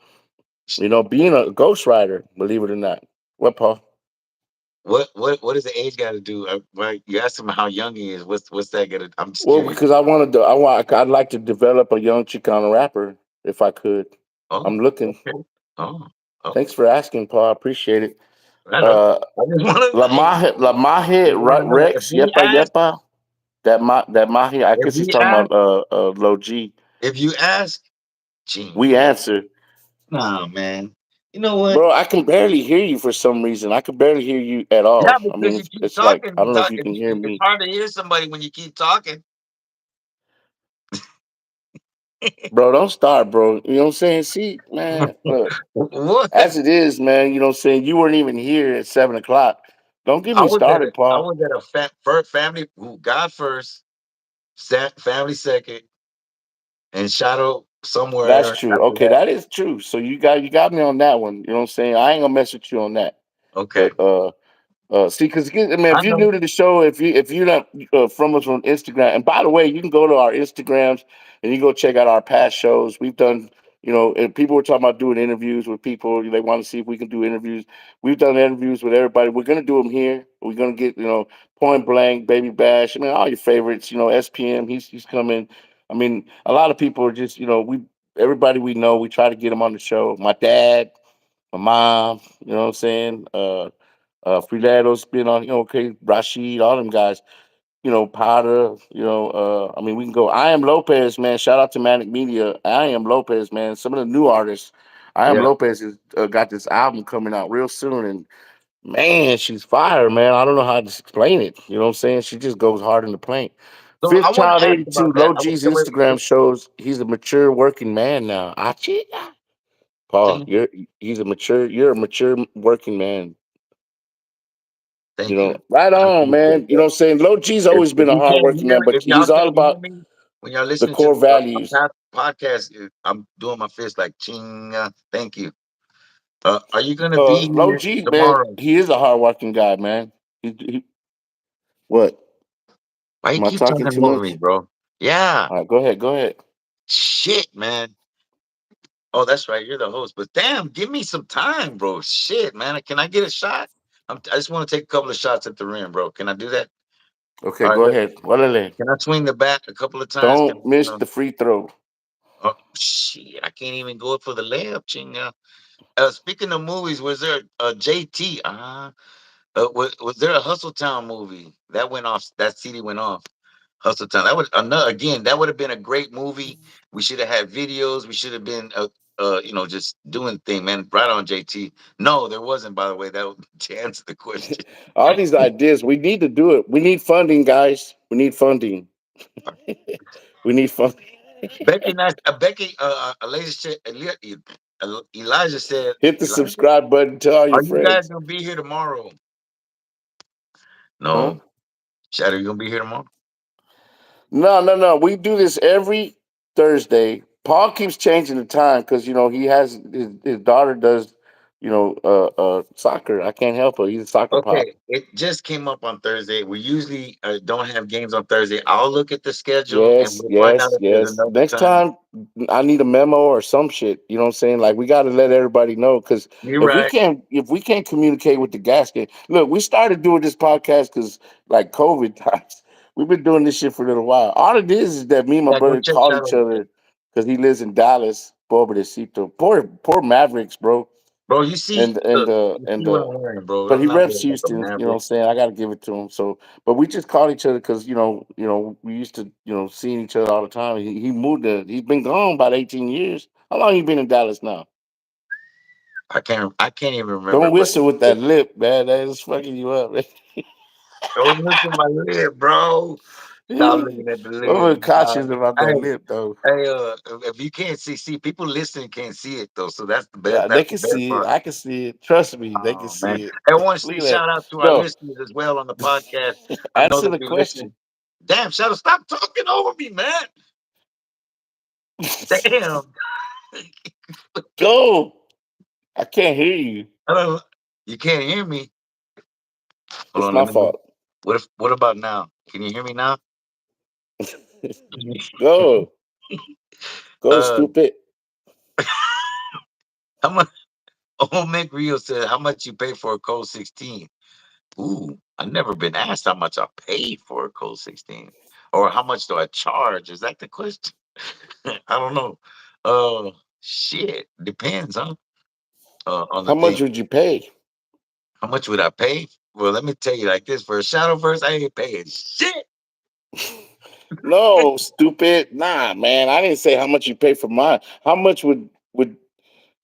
You know, being a ghostwriter, believe it or not. What, Paul? What does the age got to do? Right, you asked him how young he is. What's that gonna? I'm just Well, curious. because I'd like to develop a young Chicano rapper if I could. Oh, I'm looking. okay. Oh, oh, Thanks for asking, Paul. I appreciate it. I know. Uh, I just want to. Hey, La Maje, I want to know Rex, Yepa. That Mahi, I if guess he's we talking ask, about Low G. if you ask, We gee, answer. nah, man. You know what? Bro, I can barely hear you for some reason. I can barely hear you at Yeah, all. I mean, because you keep it's like talking. I You don't know if talk. you can hear It's me, hard to hear somebody when you keep talking. bro. Don't start, bro. You know what I'm saying? See, man, look, What? as it is, man. You know what I'm saying? You weren't even here at 7 o'clock. Don't get I me was at started, a I Paul. was at a family who God first, family second, and shadow That's somewhere true. after Okay, that. that is true. So you got me on that one. You know what I'm saying? I ain't gonna mess with you on that. Okay, But see, because I mean, I if you're know. new to the show, if you're not from us on Instagram, and by the way, you can go to our Instagrams and you can go check out our past shows. We've done, you know, and people were talking about doing interviews with people. They want to see if we can do interviews. We've done interviews with everybody. We're gonna do them here. We're gonna get, Point Blank, Baby Bash. I mean, all your favorites. You know, SPM. He's coming. I mean, a lot of people are just, we everybody we know. We try to get them on the show. My dad, my mom. You know what I'm saying? Freelado's been on, okay, Rashid, all them guys, Potter, I mean, we can go. I am Lopez, man. Shout out to Manic Media. I am Lopez, man. Some of the new artists. I am Yeah. Lopez has got this album coming out real soon, and man, she's fire, man. I don't know how to explain it. You know what I'm saying? She just goes hard in the paint. So I Fifth want Child to ask 82, about that. Low I was G's so Instagram shows he's a mature working man now. Achi? Paul, see. you're a mature working man. Thank you. Right I on, appreciate man. You know that. what I'm saying? Low G's always If been a you can't hardworking hear, man, but if y'all he's all can't hear about me when y'all the listening to core my values. past podcast, I'm doing my fist like ching. Thank you. Are you gonna be Low here G, man, tomorrow? he is a hardworking guy, man. What? Why you Am I keep talking talking too over me, much? bro? Yeah. All right, go ahead, go ahead. Shit, man. Oh, that's right. You're the host. But damn, give me some time, bro. Shit, man. Can I get a shot? I just want to take a couple of shots at the rim, bro. Can I do that? Okay, All right. go ahead. Walele. Can I swing the bat a couple of times? Can Don't miss the free throw. oh shit! I can't even go up for the layup, Chinga. Speaking of movies, was there a JT? Was there a Hustle Town movie that went off? That CD went off. Hustle Town. That would another again. That would have been a great movie. We should have had videos. We should have been, just doing the thing, man. Right on, JT. No, there wasn't. By the way, that would to answer the question. All these ideas, we need to do it. We need funding, guys. We need funding. We need funding. Elijah said, Elijah said, Hit the Elijah, subscribe button. Tell all your are you guys friends. gonna be here tomorrow? Huh? No, Shadow, you gonna be here tomorrow? No. We do this every Thursday. Paul keeps changing the time because he has his daughter does soccer. I can't help it. He's a soccer pop. Okay, it just came up on Thursday. We usually don't have games on Thursday. I'll look at the schedule and Yes, we'll find out yes, if there's yes. another Next time. time I need a memo or some shit. You know what I'm saying? Like we got to let everybody know because You're right. if we can't communicate with the gasket, look, we started doing this podcast because like COVID times. We've been doing this shit for a little while. All it is that me and my Yeah, go brother check call each Shadow. other because he lives in Dallas. Pobrecito, poor Mavericks, bro. Bro, you see, And and look, uh you see and what uh I'm wearing, bro. but I'm he not reps wearing like a Houston, you know what I'm Maverick. saying? I gotta give it to him. So but we just call each other because we used to, seeing each other all the time. He moved he's been gone about 18 years. How long you been in Dallas now? I can't even remember, Don't but whistle with that lip, man. That is fucking you up, man. don't look at my lip, bro. Stop looking at the I'm lip. cautious about that Hey, lip though. hey, if you can't see, people listening can't see it though. So that's the best. Yeah, they That's the can best see it. part. I can see it. Trust me, they can Oh man, see it. I want to Look say at that. shout out to our No. listeners as well on the podcast. I know Answer that the you're listening. question. Damn, Shadow, stop talking over me, man. Damn. Go. I can't hear you. I don't, you can't hear me. Hold It's on, let my me know. fault. What about now? Can you hear me now? Go. Go, uh, stupid. how much? Oh, Meg Rio said, "How much you pay for a Colt 16?" Ooh, I've never been asked how much I paid for a Colt 16, or how much do I charge? Is that the question? I don't know. Shit, depends, huh? On the How much thing. would you pay? How much would I pay? Well, let me tell you like this: for a shadow verse, I ain't paying shit. No, stupid. Nah, man. I didn't say how much you pay for mine. How much would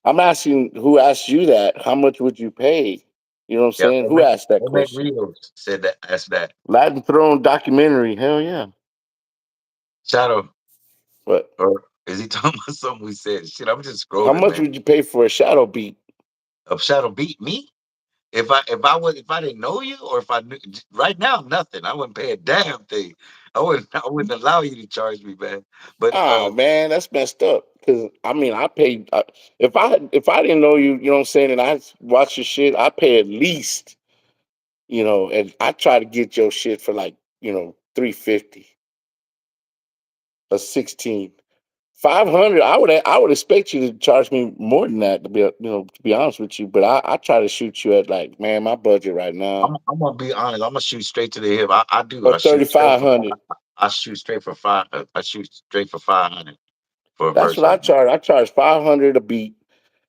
I'm asking who asked you that? How much would you pay? You know what I'm Yeah, saying? Who asked that Omek question? Rios said that. Asked that. Latin Throne documentary. Hell yeah. Shadow, But or is he talking about something we said? Shit, I'm just how scrolling, much man. would you pay for a shadow beat? Shadow beat me. If I didn't know you, or if I knew right now, nothing. I wouldn't pay a damn thing. I wouldn't allow you to charge me, man. But Oh man, that's messed up. Cause I mean, I paid if I didn't know you, you know what I'm saying, and I watch your shit, I pay at least, and I try to get your shit for like, 350, a 16. 500. I would expect you to charge me more than that to be honest with you. But I try to shoot you at like, man, my budget right now I'm gonna be honest. I'm gonna shoot straight to the hip. I do. or I shoot straight for. 3,500. I shoot straight for five. I shoot straight for 500 for a That's verse what I like that. charge. I charge 500 a beat.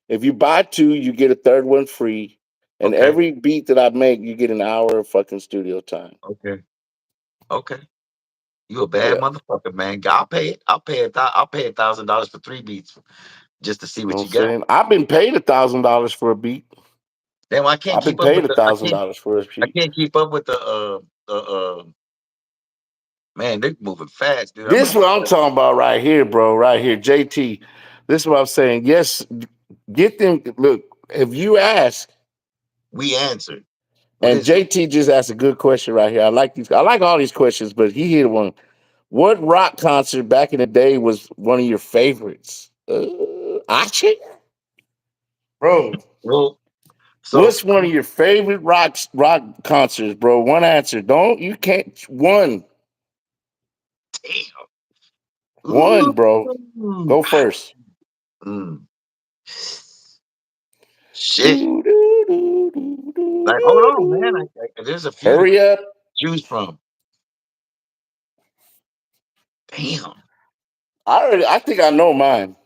If you buy two, you get a third one free. And Okay. every beat that I make, you get an hour of fucking studio time. Okay. Okay. You a bad Yeah. motherfucker, man. I'll pay it. I'll pay $1,000 for 3 beats just to see You know what what I'm you got. saying? I've been paid $1,000 for a beat. Damn, I can't I've been keep up paid with a the. thousand dollars for a I beat. can't keep up with the man. They're moving fast, dude. I'm This is gonna. what I'm talking about right here, bro. Right here, JT. This is what I'm saying. Yes, get them. Look, if you ask, We answered. What and is it? JT just asked a good question right here. I like these. I like all these questions, but he hit one. What rock concert back in the day was one of your favorites? Ache? Bro, Well, so what's one of your favorite rock concerts, bro? One answer. Don't you can't one. damn. One, bro. Ooh. Go first. Mm. Shit. Do, do, do, do, do, Like, hold do, on, man. do. There's a few to Hurry up. choose from. Damn. I think I know mine.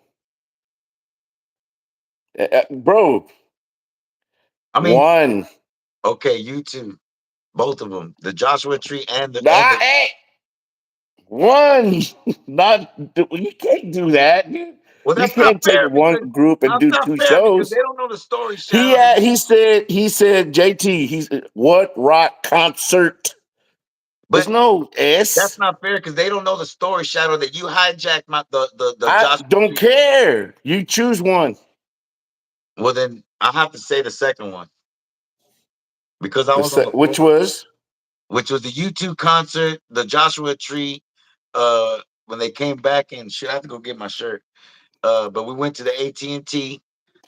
Bro, I mean, one. okay, you two, both of them, the Joshua Tree and the Nah, hey, one. Not you can't do that. You, well, you that's not can't take fair one because group and that's do not two fair because they shows. don't know the story, He Shadow. had, he said JT. He's what rock concert? There's But no that's S. not fair because they don't know the story, Shadow. That you hijacked the I Joshua don't Tree. care. You choose one. Well, then I have to say the second one because I was on the Which floor, was which was the U2 concert, the Joshua Tree. When they came back and shit, I have to go get my shirt. But we went to the AT&T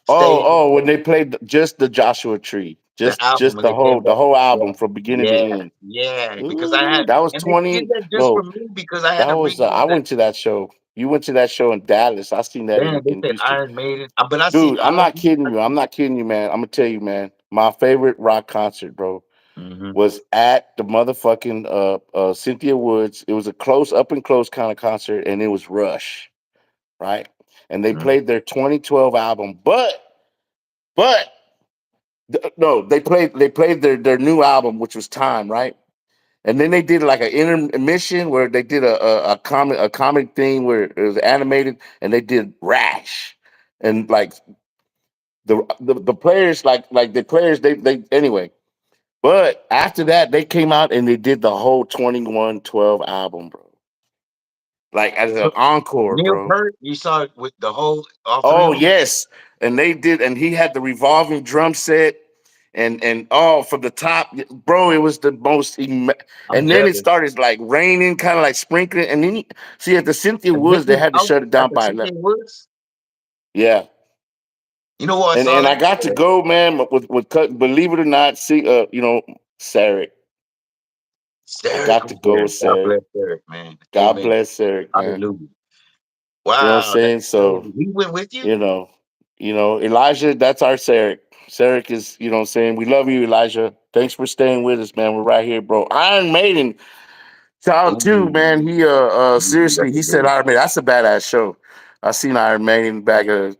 Stadium, When they played just the Joshua Tree, the album, just and they came the back. whole album Yeah, from beginning to yeah, end. yeah. Because I Ooh, had, that was and they did 20. that just for No, me because I had that to was renew I that. went to that show. You went to that show in Dallas. I seen that Damn, they in said Houston. Iron Maiden, but I seen Dude, I'm not Ozzy. kidding you. I'm not kidding you, man. I'm gonna tell you, man. My favorite rock concert, bro, Mm-hmm. was at the motherfucking Cynthia Woods. It was a close, up and close kind of concert, and it was Rush, right? And they Mm-hmm. played their 2012 album, but no, they played their new album, which was Time, right? And then they did like an intermission where they did a comic thing where it was animated, and they did Rash, and like the players like the players they anyway. But after that, they came out and they did the whole 2112 album, bro. Like as an So encore, Neil bro. Peart, you saw it with the whole all three Oh of them. yes, and they did, and he had the revolving drum set, and from the top, bro. It was the most, I'm and then it jealous. started like raining, kind of like sprinkling, and then see at the Cynthia And this Woods, they was had to out shut it at down the by Cynthia 11. Woods. Yeah, You know what I saw and I that? got to go, man. Believe it or not, see, Sarek. I Derek, got oh, to go with Derek. God Sarek. bless Derek, man. God Amen. bless Sarek, man. Hallelujah. You know what I'm Wow, that's saying? So crazy. He went with you? you know, Elijah, that's our Sarek. Sarek is, what I'm saying, we love you, Elijah. Thanks for staying with us, man. We're right here, bro. Iron Maiden, child two, Ooh, man. He seriously, that's a he good said one. Iron Maiden. That's a badass show. I seen Iron Maiden back run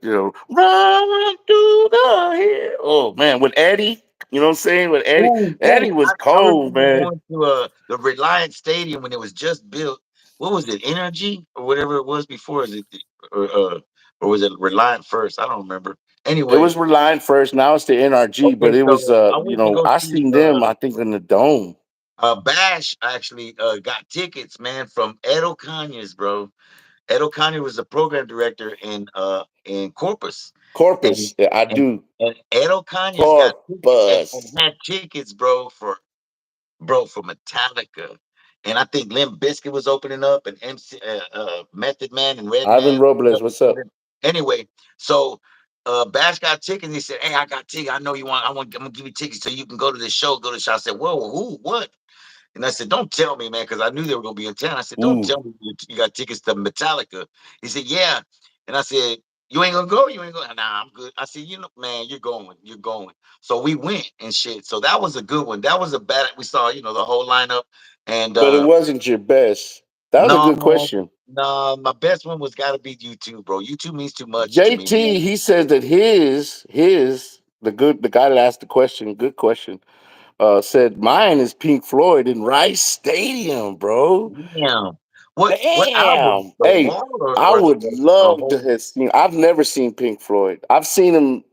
through the hill. Oh man, with Eddie, you know what I'm saying? With Eddie. Ooh, Eddie was I cold, remember man. going to the Reliance Stadium when it was just built. What was it, Energy or whatever it was before? Is it or was it Reliant first? I don't remember. It Anyway, was Reliant first. Now it's the NRG, but okay, it was so I went to go I see seen them, I think, in the dome. Bash actually got tickets, man, from Ed O'Connors, bro. Ed O'Connor was the program director in Corpus, and Corpus. Yeah, I and do. and Ed O'Connor's got tickets and Corpus. had tickets, bro, for Metallica, and I think Limp Bizkit was opening up, and MC Method Man and Ivan Redman. Robles, what's up? Anyway, so Bash got tickets. He said, "Hey, I got tickets. I know you want. I'm gonna give you tickets so you can go to this show. Go to the show." I said, "Whoa, who? What?" And I said, "Don't tell me, man, because I knew they were gonna be in town." I said, "Don't Ooh. tell me you got tickets to Metallica." He said, "Yeah," and I said, "You ain't gonna go? You ain't going?" Nah, I'm good. I said, "You know, man, you're going. You're going." So we went and shit. So that was a good one. That was a bad. We saw, the whole lineup, and But it wasn't your best. That was a good no, question. no, my best one was got to be YouTube, bro. YouTube means too much to me, JT, man. he says that the guy that asked the question, good question, said mine is Pink Floyd in Rice Stadium, bro. Damn, what album? Damn. The Hey, Wall or I or would the love to whole? have seen. I've never seen Pink Floyd. I've seen them,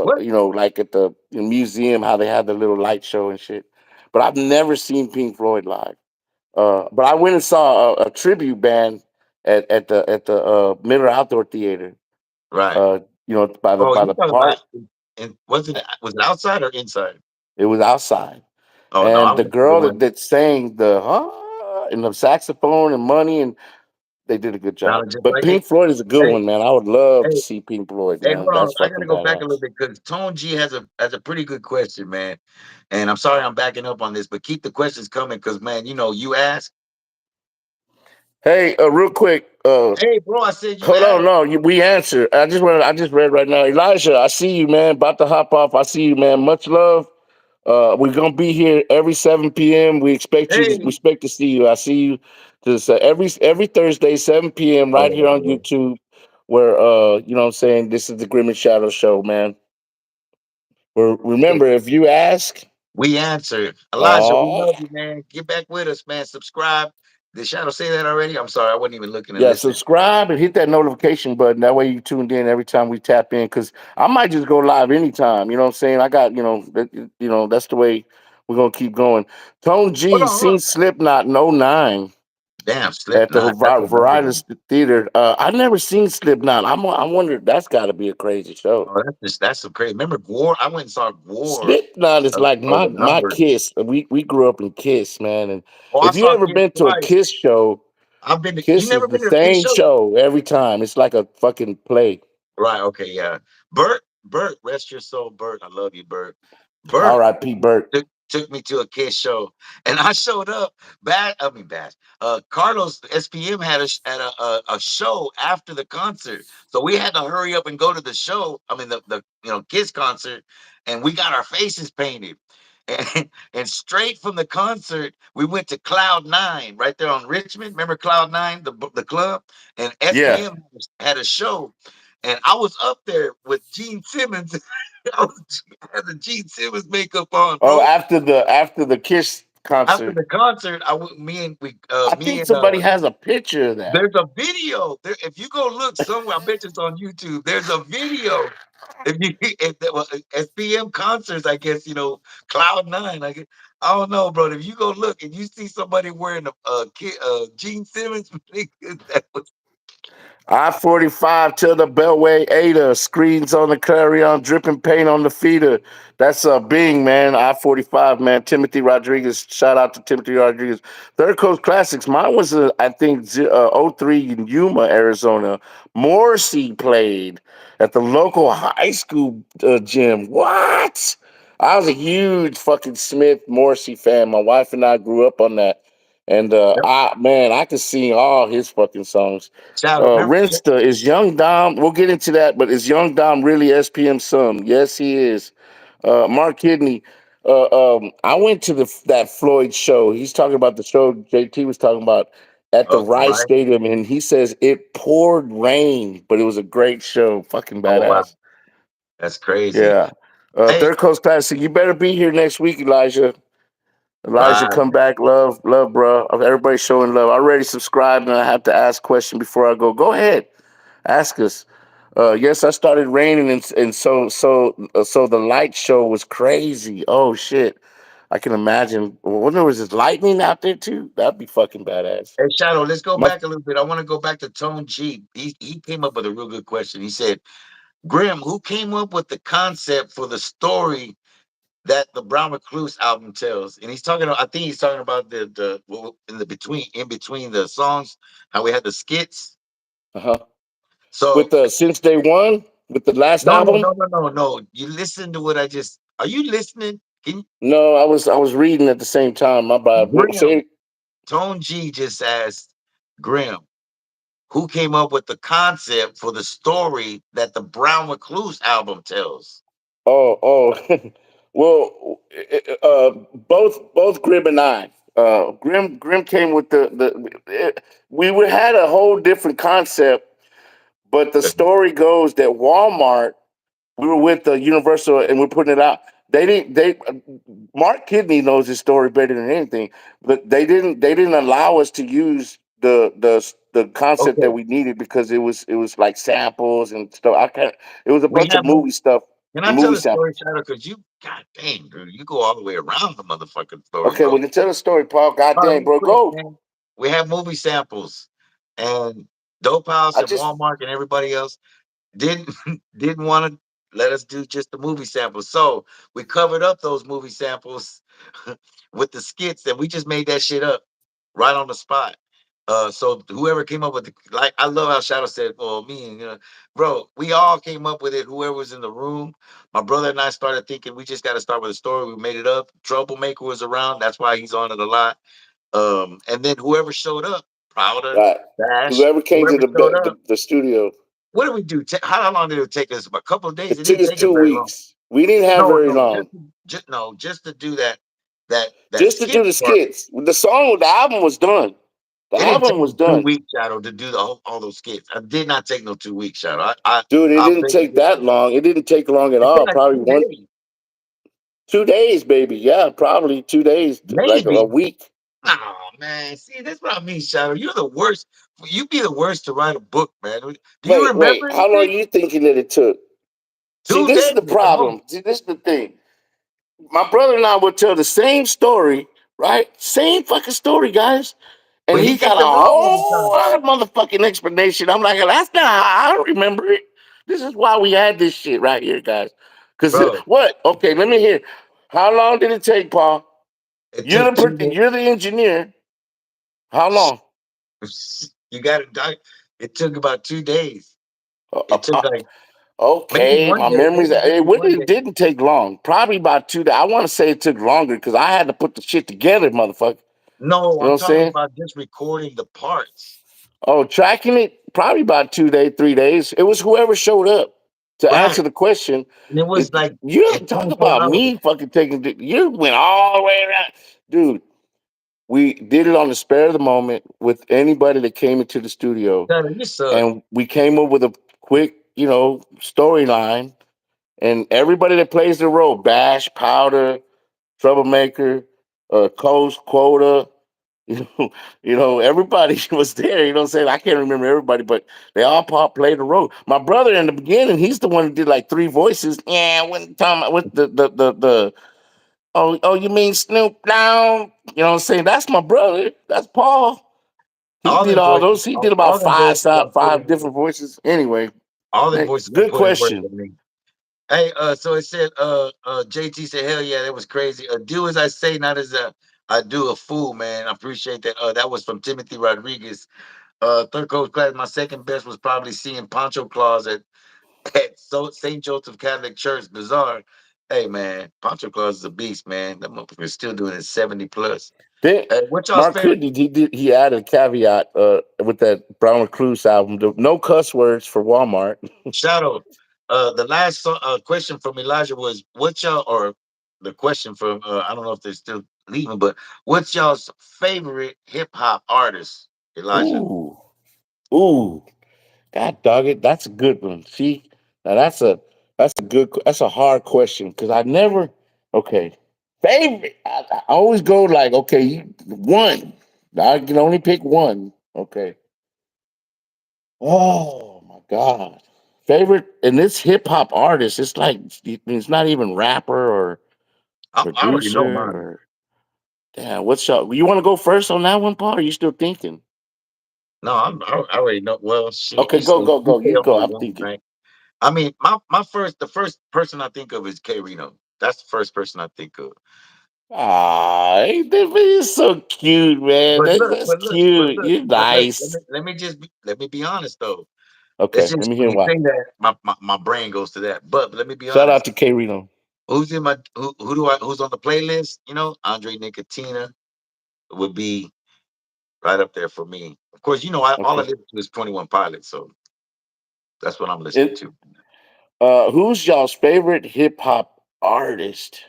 What? like at the museum, how they have the little light show and shit. But I've never seen Pink Floyd live. But I went and saw a tribute band at the Miller Outdoor Theater. Right. Uh, by the Oh, you talking about? park. And was it outside or inside? It was outside, Oh no, I and the went to the girl one that sang the and the saxophone and money, and they did a good job. sounded just But like it. Pink Floyd is a good Hey, one, man. I would love to hey, see Pink Floyd, hey, man. hold on. That's I gotta fucking go back a little badass. bit because Tone G has a pretty good question, man. And I'm sorry I'm backing up on this, but keep the questions coming because man, you ask. Hey, real quick, Hey, bro, I said you hold on, asked. no, we answered. I just read right now. Elijah, I see you, man. About to hop off. I see you, man. Much love. We're gonna be here every 7 p.m. We Hey. expect to see you. I see you this every Thursday, 7 p.m. right here on Oh, YouTube. Where what I'm saying, this is the Grim and Shadow show, man. Where remember, if you ask, we answered. Elijah, we oh love you, man. Get back with us, man. Subscribe. Did Shadow say that already? I'm sorry, I wasn't even looking and yeah, listening. subscribe and hit that notification button. That way you tuned in every time we tap in. Cause I might just go live anytime. You know what I'm saying? I got, that's the way we're gonna keep going. Tone Hold G on, hold on. seen Slipknot in '09 Damn, at the Slipknot. That's another one. Variety Theater. I never seen Slipknot. I wonder, that's got to be a crazy show. Oh, that's some crazy. Remember War? I went and saw War Slipknot is like of my the my numbers. Kiss. We grew up in Kiss, man. And Oh, I if you saw ever Kids been to a twice. Kiss show, I've been to, you Kiss is never the been to a Kids same show? show every time. It's like a fucking play. Right, okay, yeah. Bert Bert, rest your soul, Bert. I love you, Bert. Bert R.I.P. Bert. took me to a Kiss show, and I showed up. Bad. Carlos SPM had a show after the concert, so we had to hurry up and go to the show. I mean, the Kiss concert, and we got our faces painted. And straight from the concert, we went to Cloud Nine right there on Richmond. Remember Cloud Nine, the club, and Yeah. SPM had a show, and I was up there with Gene Simmons. I had the Gene Simmons makeup on, Oh, bro. after the Kiss After concert, the concert, I went. I Me think and somebody has a picture of that. there's a video. There, if you go look somewhere, I bet it's on YouTube. There's a video. If you SPM concerts, I guess Cloud Nine. I don't know, bro. If you go look and you see somebody wearing Gene Simmons, that was I-45 to the Beltway Ada, screens on the carry-on, dripping paint on the feeder. That's Bing, man. I-45, man. Timothy Rodriguez. Shout out to Timothy Rodriguez. Third Coast Classics. Mine was, I think, '03 in Yuma, Arizona. Morrissey played at the local high school gym. What? I was a huge fucking Smith Morrissey fan. My wife and I grew up on that. And yep. I could sing all his fucking songs. Shadow. Remember? Rinsta, is Young Dom, we'll get into that, but is Young Dom really SPM son? Yes, he is. Mark Kidney, I went to that Floyd show. He's talking about the show JT was talking about at the Oh, Rice right. Stadium, and he says it poured rain, but it was a great show. Fucking Oh, wow. badass. That's crazy. Yeah. Hey, Third Coast Classic, you better be here next week, Elijah. Elijah, right. come back. Love, bro. Everybody showing love. I already subscribed, and I have to ask a question before I go. Go ahead. Ask us. Yes, I started raining, and so the light show was crazy. Oh shit, I can imagine. When there was this lightning out there too, that'd be fucking badass. Hey, Shadow, let's go My, back a little bit. I want to go back to Tone G. He came up with a real good question. He said, Grimm, who came up with the concept for the story that the Brown Recluse album tells? And he's talking. I think he's talking about in between the songs, how we had the skits. uh-huh. So With since day one, with the last no, no, album. no, no, no, no. You listen to what I just. Are you listening? Can No, I was reading at the same time. My bad. Grimm, Say Tone G just asked Grimm, who came up with the concept for the story that the Brown Recluse album tells? oh. Well, both Grim and I. Grim came with we had a whole different concept, but the story goes that Walmart, we were with the Universal and we're putting it out. They Mark Kidney knows his story better than anything, but they didn't allow us to use the concept that Okay, we needed because it was like samples and stuff. I can't. It was a we bunch of have. movie stuff, Can I tell movie the story, samples. Shadow? Because god dang, dude, you go all the way around the motherfucking story, Okay, bro. we can tell the story, Paul. God All right, damn, real bro, quick, go. man. We have movie samples, and Dope House I and just Walmart and everybody else didn't didn't want to let us do just the movie samples. So we covered up those movie samples with the skits, and we just made that shit up right on the spot. So whoever came up with like, I love how Shadow said, "Well, me and bro, we all came up with it. Whoever was in the room, my brother and I started thinking we just got to start with a story. We made it up. Troublemaker was around. That's why he's on it a lot. And then whoever showed up, Prouder, right. Dash, Whoever came to whoever the showed the, up. the studio, What did we do? How long did it take us? A couple of days. it It took didn't us take us two very long. weeks. We didn't have No, very no, long just to do that just to skit do the part. skits. The album was done. The It didn't album take was me two done. weeks, Shadow, to do all those skits. I did not take no 2 weeks, Shadow. Dude, it I'll didn't bet you take that long. It didn't take long at it took all. like Probably 2 days, 2 days, baby. Yeah, probably 2 days, like a maybe. week. Oh man, see that's what I mean, Shadow. You're the worst. You be the worst to write a book, man. Do you Wait. remember How long are anything? you thinking that it took? See, two this is days the at the most. problem. See, this is the thing. My brother and I would tell the same story, right? Same fucking story, guys. And But he he got gets a it wrong every whole time, lot of motherfucking explanation. I'm like, that's not how I don't remember it. This is why we had this shit right here, guys. Because bro. what? Okay, let me hear. How long did it take, Paul? It took 2 days. You're the engineer. How long? You got it. It took about 2 days. Uh, uh, It took uh, like Okay, my memories. It Maybe wouldn't. one It day. didn't take long. Probably about 2 days. I want to say it took longer because I had to put the shit together, motherfucker. No, You know what I'm I'm talking saying? about just recording the parts. Oh, tracking it probably about 2 days, 3 days. It was whoever showed up to Right. answer the question. And it was like You in don't talk 24 about hours. me fucking taking. You went all the way around, dude. We did it on the spur of the moment with anybody that came into the studio, Tyler, you suck. and we came up with a quick, storyline. And everybody that plays the role, Bash, Powder, Troublemaker, Coast, Quota, everybody was there. You know what I'm saying? I can't remember everybody, but they all played a role. My brother in the beginning, he's the one who did like three voices. Yeah, when time with the oh, you mean Snoop Down? You know what I'm saying? That's my brother. That's Paul. He All did them all voices, those. He did about all them five voices are put five in. different voices. Anyway, All them voices are good put in work question. for me. Hey, so it said, JT said, hell yeah, that was crazy. Do as I say, not as I do a fool, man. I appreciate that. That was from Timothy Rodriguez. Third coach class, my second best was probably seeing Pancho Claus at St. Joseph Catholic Church Bazaar. Hey man, Pancho Claus is a beast, man. That motherfucker is still doing it 70 plus. Then Hey, what y'all's Mark favorite Hood, he added a caveat with that Brown Recluse album. No cuss words for Walmart. shadow? The last question from Elijah was, what y'all, or the question from I don't know if they're still leaving, but what's y'all's favorite hip hop artist, Elijah? Ooh, ooh, God dog it, that's a good one. See, now that's a hard question because I never. Okay, favorite. I always go like, okay, one. I can only pick one. Okay. Oh my God. Favorite and this hip hop artist, it's like it's not even rapper or I already know producer mine. or damn. What's up? You want to go first on that one, Paul? Or are you still thinking? No, I already know. Well, shit, Okay, go, go, you go. say You go. only I'm one, thinking. right? I mean, the first person I think of is K Reno. That's the first person I think of. Ah, that man is so cute, man. But look, That's but look, but cute. look, You're but look. nice. Let me be honest though. It's Okay, let just me when hear you why. say that, my brain goes to that. But let me be Shout out honest. to K Reno. Who's on the playlist? You know, Andre Nicotina would be right up there for me. Of course, you know, all I Okay. listen to is 21 Pilots, so that's what I'm listening And to. who's y'all's favorite hip hop artist?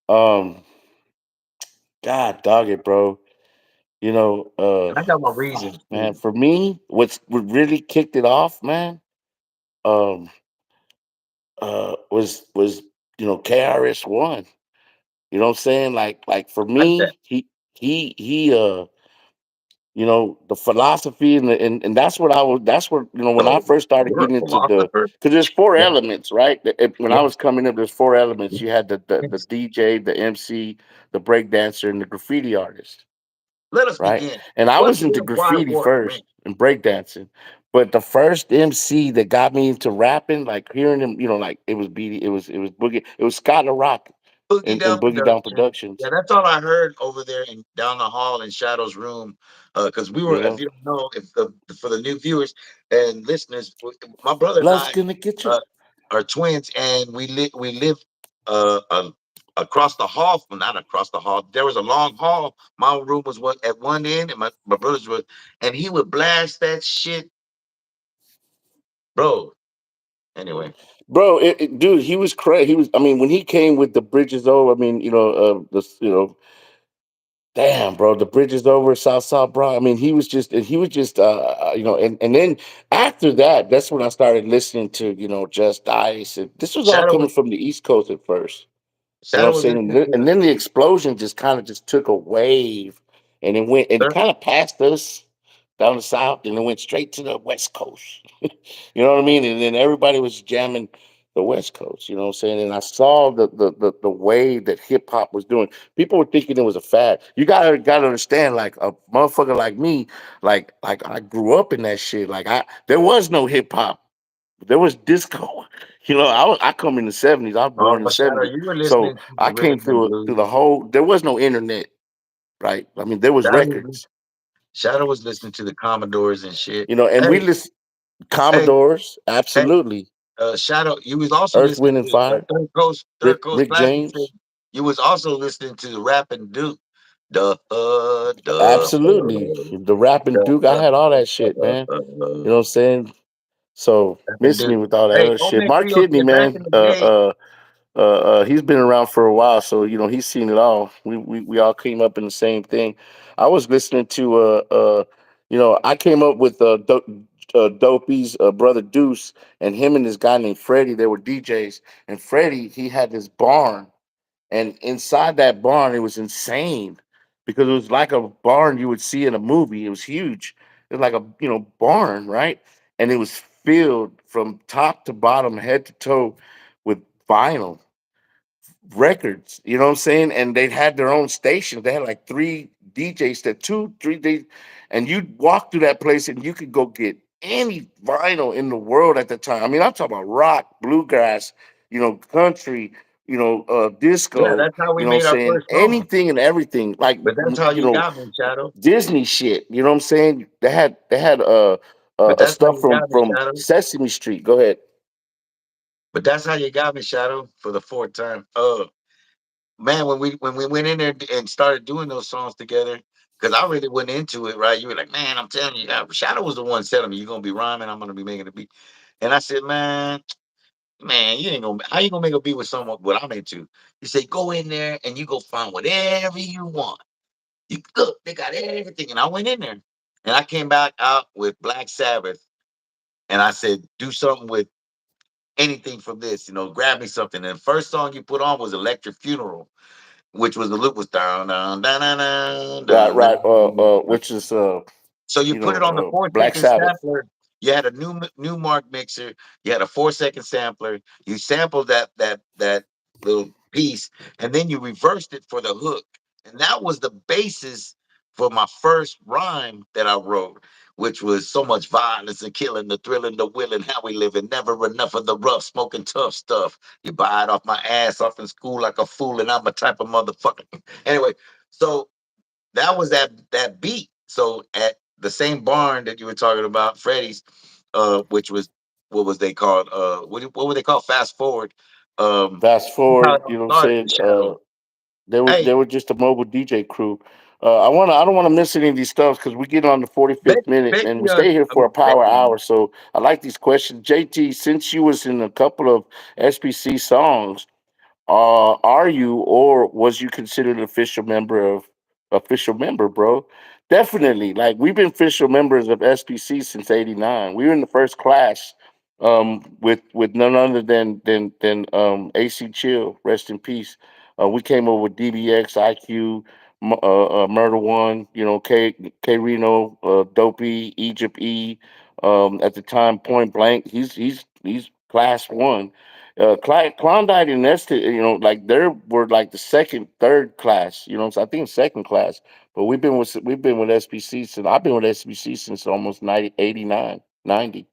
Um, God dog it, bro. You know, And I got my fuck, reasons man. too. For me, what really kicked it off, man, um, was KRS-One. You know what I'm saying? Like for Like that. me, he the philosophy and that's what when I Oh, first started you're a getting into philosopher? because there's four Yeah, elements, right? When I yeah. was coming up, there's four elements. You had the Yes. DJ, the MC, the break dancer, and the graffiti artist, Let us right? begin. And I What was into gives, why, graffiti what, when? first and breakdancing. But the first MC that got me into rapping, like hearing him, like it was Boogie, it was Scott LaRock Boogie and Down Boogie Down Production. Yeah, Productions, that's all I heard over there in down the hall in Shadow's room. Because we were, you if know. you don't know, if for the new viewers and listeners, my brother and Love's I gonna get you. uh, are twins, and we live uh, uh, across the hall. Well, not across the hall. There was a long hall. My room was what at one end, and my brother's was, and he would blast that shit, bro. Anyway, Bro, dude, he was crazy. He was. I mean, when he came with the bridges over. I mean, damn, bro, the bridges over South South, bro. I mean, and then after that, that's when I started listening to Just Ice. And this was all Shadow coming was from the East Coast at first. You know Shadow what I'm was saying? And listening then, to and then the explosion just kind of just took a wave, and it went and it the kind of passed us down the south, and it went straight to the West Coast. You know what I mean? And then everybody was jamming the West Coast. You know what I'm saying? And I saw the way that hip hop was doing. People were thinking it was a fad. You gotta understand, like a motherfucker like me, like I grew up in that shit. Like there was no hip hop. There was disco. I come in the '70s. I was born in the Shadow. '70s, You were so listening to the I came rhythm and through blues. the whole. There was no internet, right? I mean, there was Shadow was records, Shadow was listening to the Commodores and shit. and Hey, we listen. Hey, Commodores, hey, absolutely. Shadow, you was also Earth, listening Wind, and to Fire. Third Coast Rick Classic. Said James, you was also listening to the Rapping Duke. Duh, duh, absolutely. The rapping Duke, I had all that shit, man. You know what I'm saying? So Rapping miss Duke. me with all that Hey, other old shit. man Mark Creole Kidney, said back in man. the day. He's been around for a while, so he's seen it all. We all came up in the same thing. I was listening to I came up with Dopey's brother Deuce, and him and this guy named Freddie. They were DJs, and Freddie he had this barn, and inside that barn it was insane because it was like a barn you would see in a movie. It was huge. It was like a barn, right? And it was filled from top to bottom, head to toe, with vinyl records, you know what I'm saying? And they had their own stations. They had like three DJs, that two, 3 days, and you'd walk through that place and you could go get any vinyl in the world at the time. I mean, I'm talking about rock, bluegrass, country, Yeah, disco, that's how we you know what I'm made our saying? first song. Anything and everything, like But that's how you got me, Shadow. Disney shit. You know what I'm saying? They had But that's how stuff you from got me, from Shadow. Sesame Street. Go ahead. But that's how you got me, Shadow, for the fourth time. Man, when we went in there and started doing those songs together, because I really went into it, right? You were like, man, I'm telling you, Shadow was the one telling me you're gonna be rhyming, I'm gonna be making a beat. And I said, man, you ain't gonna how you gonna make a beat with someone what I'm into? You say, go in there and you go find whatever you want. You look, they got everything. And I went in there and I came back out with Black Sabbath and I said, do something with anything from this, grab me something. And the first song you put on was Electric Funeral, which was the loop was down, down, down, down, down, Right, down, right. down. Which is So you put it on the four Black second Sabbath. sampler. You had a new mark mixer. You had a 4 second sampler. You sampled that little piece, and then you reversed it for the hook. And that was the basis for my first rhyme that I wrote, which was so much violence and killing, the thrilling, the willing, how we living, never enough of the rough, smoking tough stuff. You buy it off my ass off in school like a fool, and I'm a type of motherfucker. Anyway, so that was that beat. So at the same barn that you were talking about, Freddy's, which was what was they called? What were they called? Fast forward. Fast That's how it forward, all you know what I'm started, the saying? shadow. They were Hey, they were just a mobile DJ crew. I don't want to miss any of these stuff because we get on the 45th minute and we Becky, stay here I for mean a power Becky, hour. So I like these questions. JT, since you was in a couple of SPC songs, are you or was you considered an official member, bro? Definitely. Like we've been official members of SPC since '89. We were in the first class with none other than AC Chill, rest in peace. We came over with DBX, IQ, Murder One, K Reno, Dopey, Egypt E. At the time, Point Blank. He's class one. Klondike and Nestor, like they were like the second, third class. So I think second class. But we've been with SPC since I've been with SPC since almost 90, 89, 90.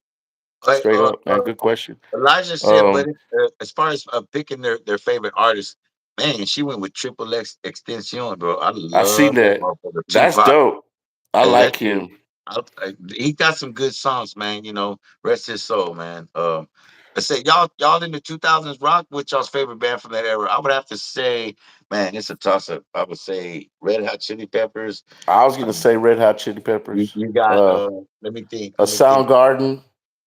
like, Straight up, man. Good question. Elijah said, but Um, as far as picking their favorite artist, man, she went with Triple X Extension, bro. I I seen love that that. motherfucker. That's Tupac. dope. I Hey, that like dude, him. he got some good songs, man. Rest his soul, man. I say y'all in the 2000s rock. What's y'all's favorite band from that era? I would have to say, man, it's a toss up. I would say Red Hot Chili Peppers. I was gonna Um, say Red Hot Chili you, Peppers. you got Uh, let me think. a Let me think. Soundgarden.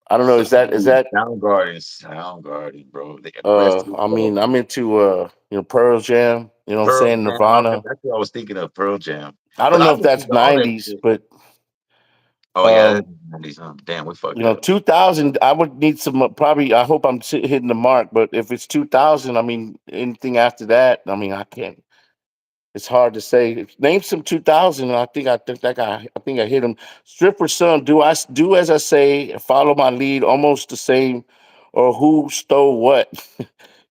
I don't know. Is that Soundgarden, bro. Rest his I soul. mean, I'm into Pearl Jam. You know what I'm Pearl saying? Jam. Nirvana. That's what I was thinking of. Pearl Jam. I But don't I know if listened that's to all that 90s, shit. but Oh yeah, that's um, 90s. Damn, we fucked up. 2000. I would need some probably. I hope I'm hitting the mark, but if it's 2000, I mean, anything after that, I mean, I can't. It's hard to say. Name some 2000. I think I hit him. Stripper son. Do as I say? Follow my lead. Almost the same, or who stole what?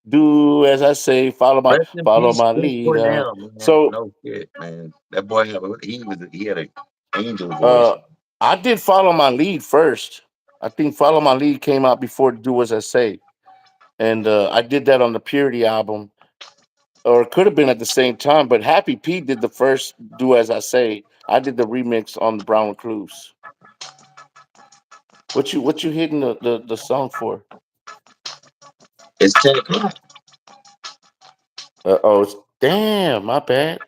Do as I say. Follow my Rest in follow peace, my Chris lead. Cornell, man. So No shit, man. That boy he had an angel voice. uh, I did follow my lead first. I think follow my lead came out before do as I say, and I did that on the Purity album, or it could have been at the same time. But Happy Pete did the first do as I say. I did the remix on the Brown Cruise. What you hitting the song for? It's 10 o'clock. Oh, damn, my bad.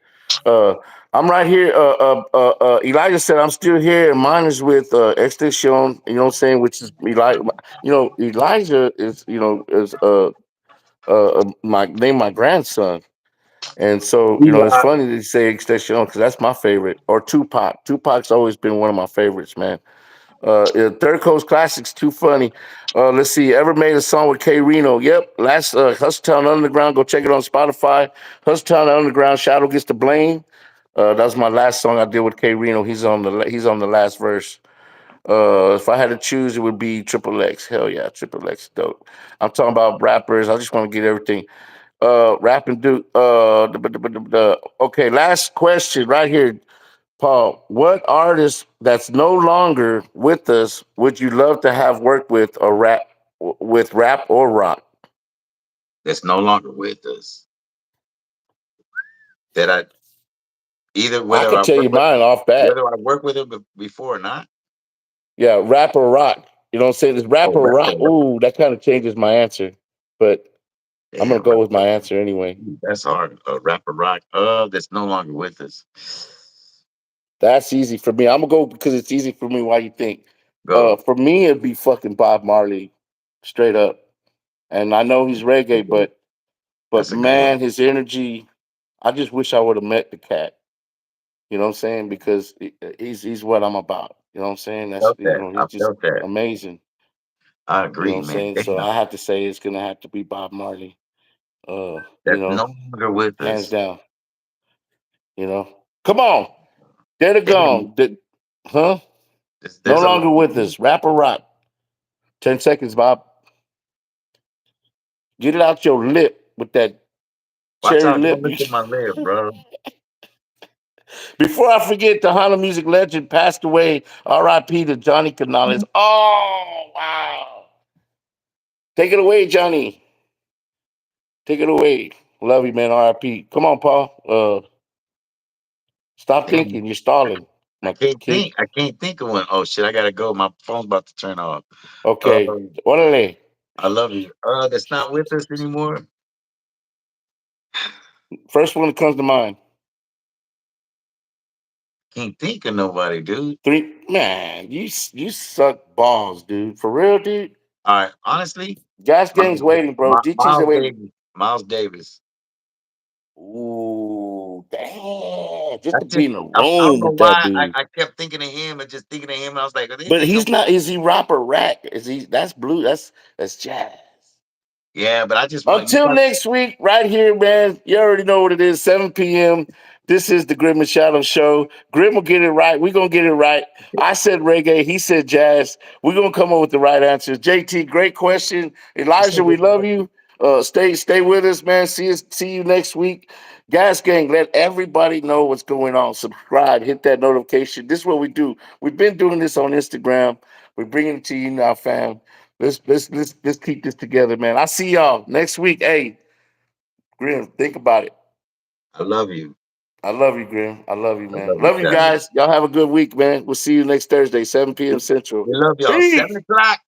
Uh, I'm right here. Elijah said I'm still here, and mine is with Extinction. You know what I'm saying? Which is Elijah. You know, Elijah is my grandson, and so it's Eli, funny that you say Extinction because that's my favorite. Or Tupac. Tupac's always been one of my favorites, man. Third Coast Classics, too funny. Let's see. Ever made a song with K Reno? Yep. Last Hustletown Underground. Go check it on Spotify. Hustletown Underground. Shadow Gets the Blame. That was my last song I did with K Reno. He's on the last verse. If I had to choose, it would be Triple X. Hell yeah, Triple X, dope. I'm talking about rappers. I just want to get everything. Rap and do. Okay, last question right here. Paul, what artist that's no longer with us would you love to have worked with rap or rock? that's no longer with us. That I either I whether could I tell work you with mine off bat. whether I work with him before or not. Yeah, rap or rock. You know what I'm saying? It's rap Oh, or rapper, rock. Ooh, that kind of changes my answer, but I'm gonna damn, go with rapper. my answer anyway. That's hard. Rapper rock. That's no longer with us. That's easy for me. I'm gonna go because it's easy for me. Why you think? Go. For me, it'd be fucking Bob Marley, straight up. And I know he's reggae, but That's a good one. man, his energy. I just wish I would have met the cat. You know what I'm saying? Because he's what I'm about. You know what I'm saying? That's Felt that. I he's just felt that. amazing. I You know what agree, I'm man. saying? So Damn. I have to say it's gonna have to be Bob Marley. Uh, you That's know, no longer with hands us. down. Come on, dead or Damn. gone. Huh? No There's a lot. longer with us. Rap or rock. 10 seconds, Bob. Get it out your lip with that Watch cherry out. Don't lip. look at my lip, bro. Before I forget, the Hana music legend passed away. R.I.P. to Johnny Canales. Oh wow! Take it away, Johnny. Take it away. Love you, man. R.I.P. Come on, Paul. Stop Damn. thinking. You're stalling, I my can't kid. think. I can't think of one. Oh shit! I gotta go. My phone's about to turn off. Okay. Um, Orale. I love you. That's not with us anymore. First one that comes to mind. Can't think of nobody, dude. Three. Man, you suck balls, dude. For real, dude. All right. Honestly, Gas gang's Miles, waiting, bro. GT's Miles waiting. Davis. Miles Davis. Ooh, damn. Just I to be just in a I don't room know with that why dude. I kept thinking of him and just thinking of him. And I was like, But there's he's no. not. Is he rap or rack? Is he? That's blue. That's jazz. Yeah, but I just want you. Until next week, right here, man. You already know what it is. 7 p.m. This is the Grim and Shadow Show. Grim will get it right. We're gonna get it right. I said reggae. He said jazz. We're gonna come up with the right answers. JT, great question. Elijah, we love you. Stay with us, man. See you next week. Gas Gang, let everybody know what's going on. Subscribe, hit that notification. This is what we do. We've been doing this on Instagram. We're bringing it to you now, fam. Let's keep this together, man. I see y'all next week. Hey, Grim, think about it. I love you. I love you, Grim. I love you, I man. love you, Love you Shadow. guys. Y'all have a good week, man. We'll see you next Thursday, 7 p.m. Central. We love y'all. Peace. 7 o'clock.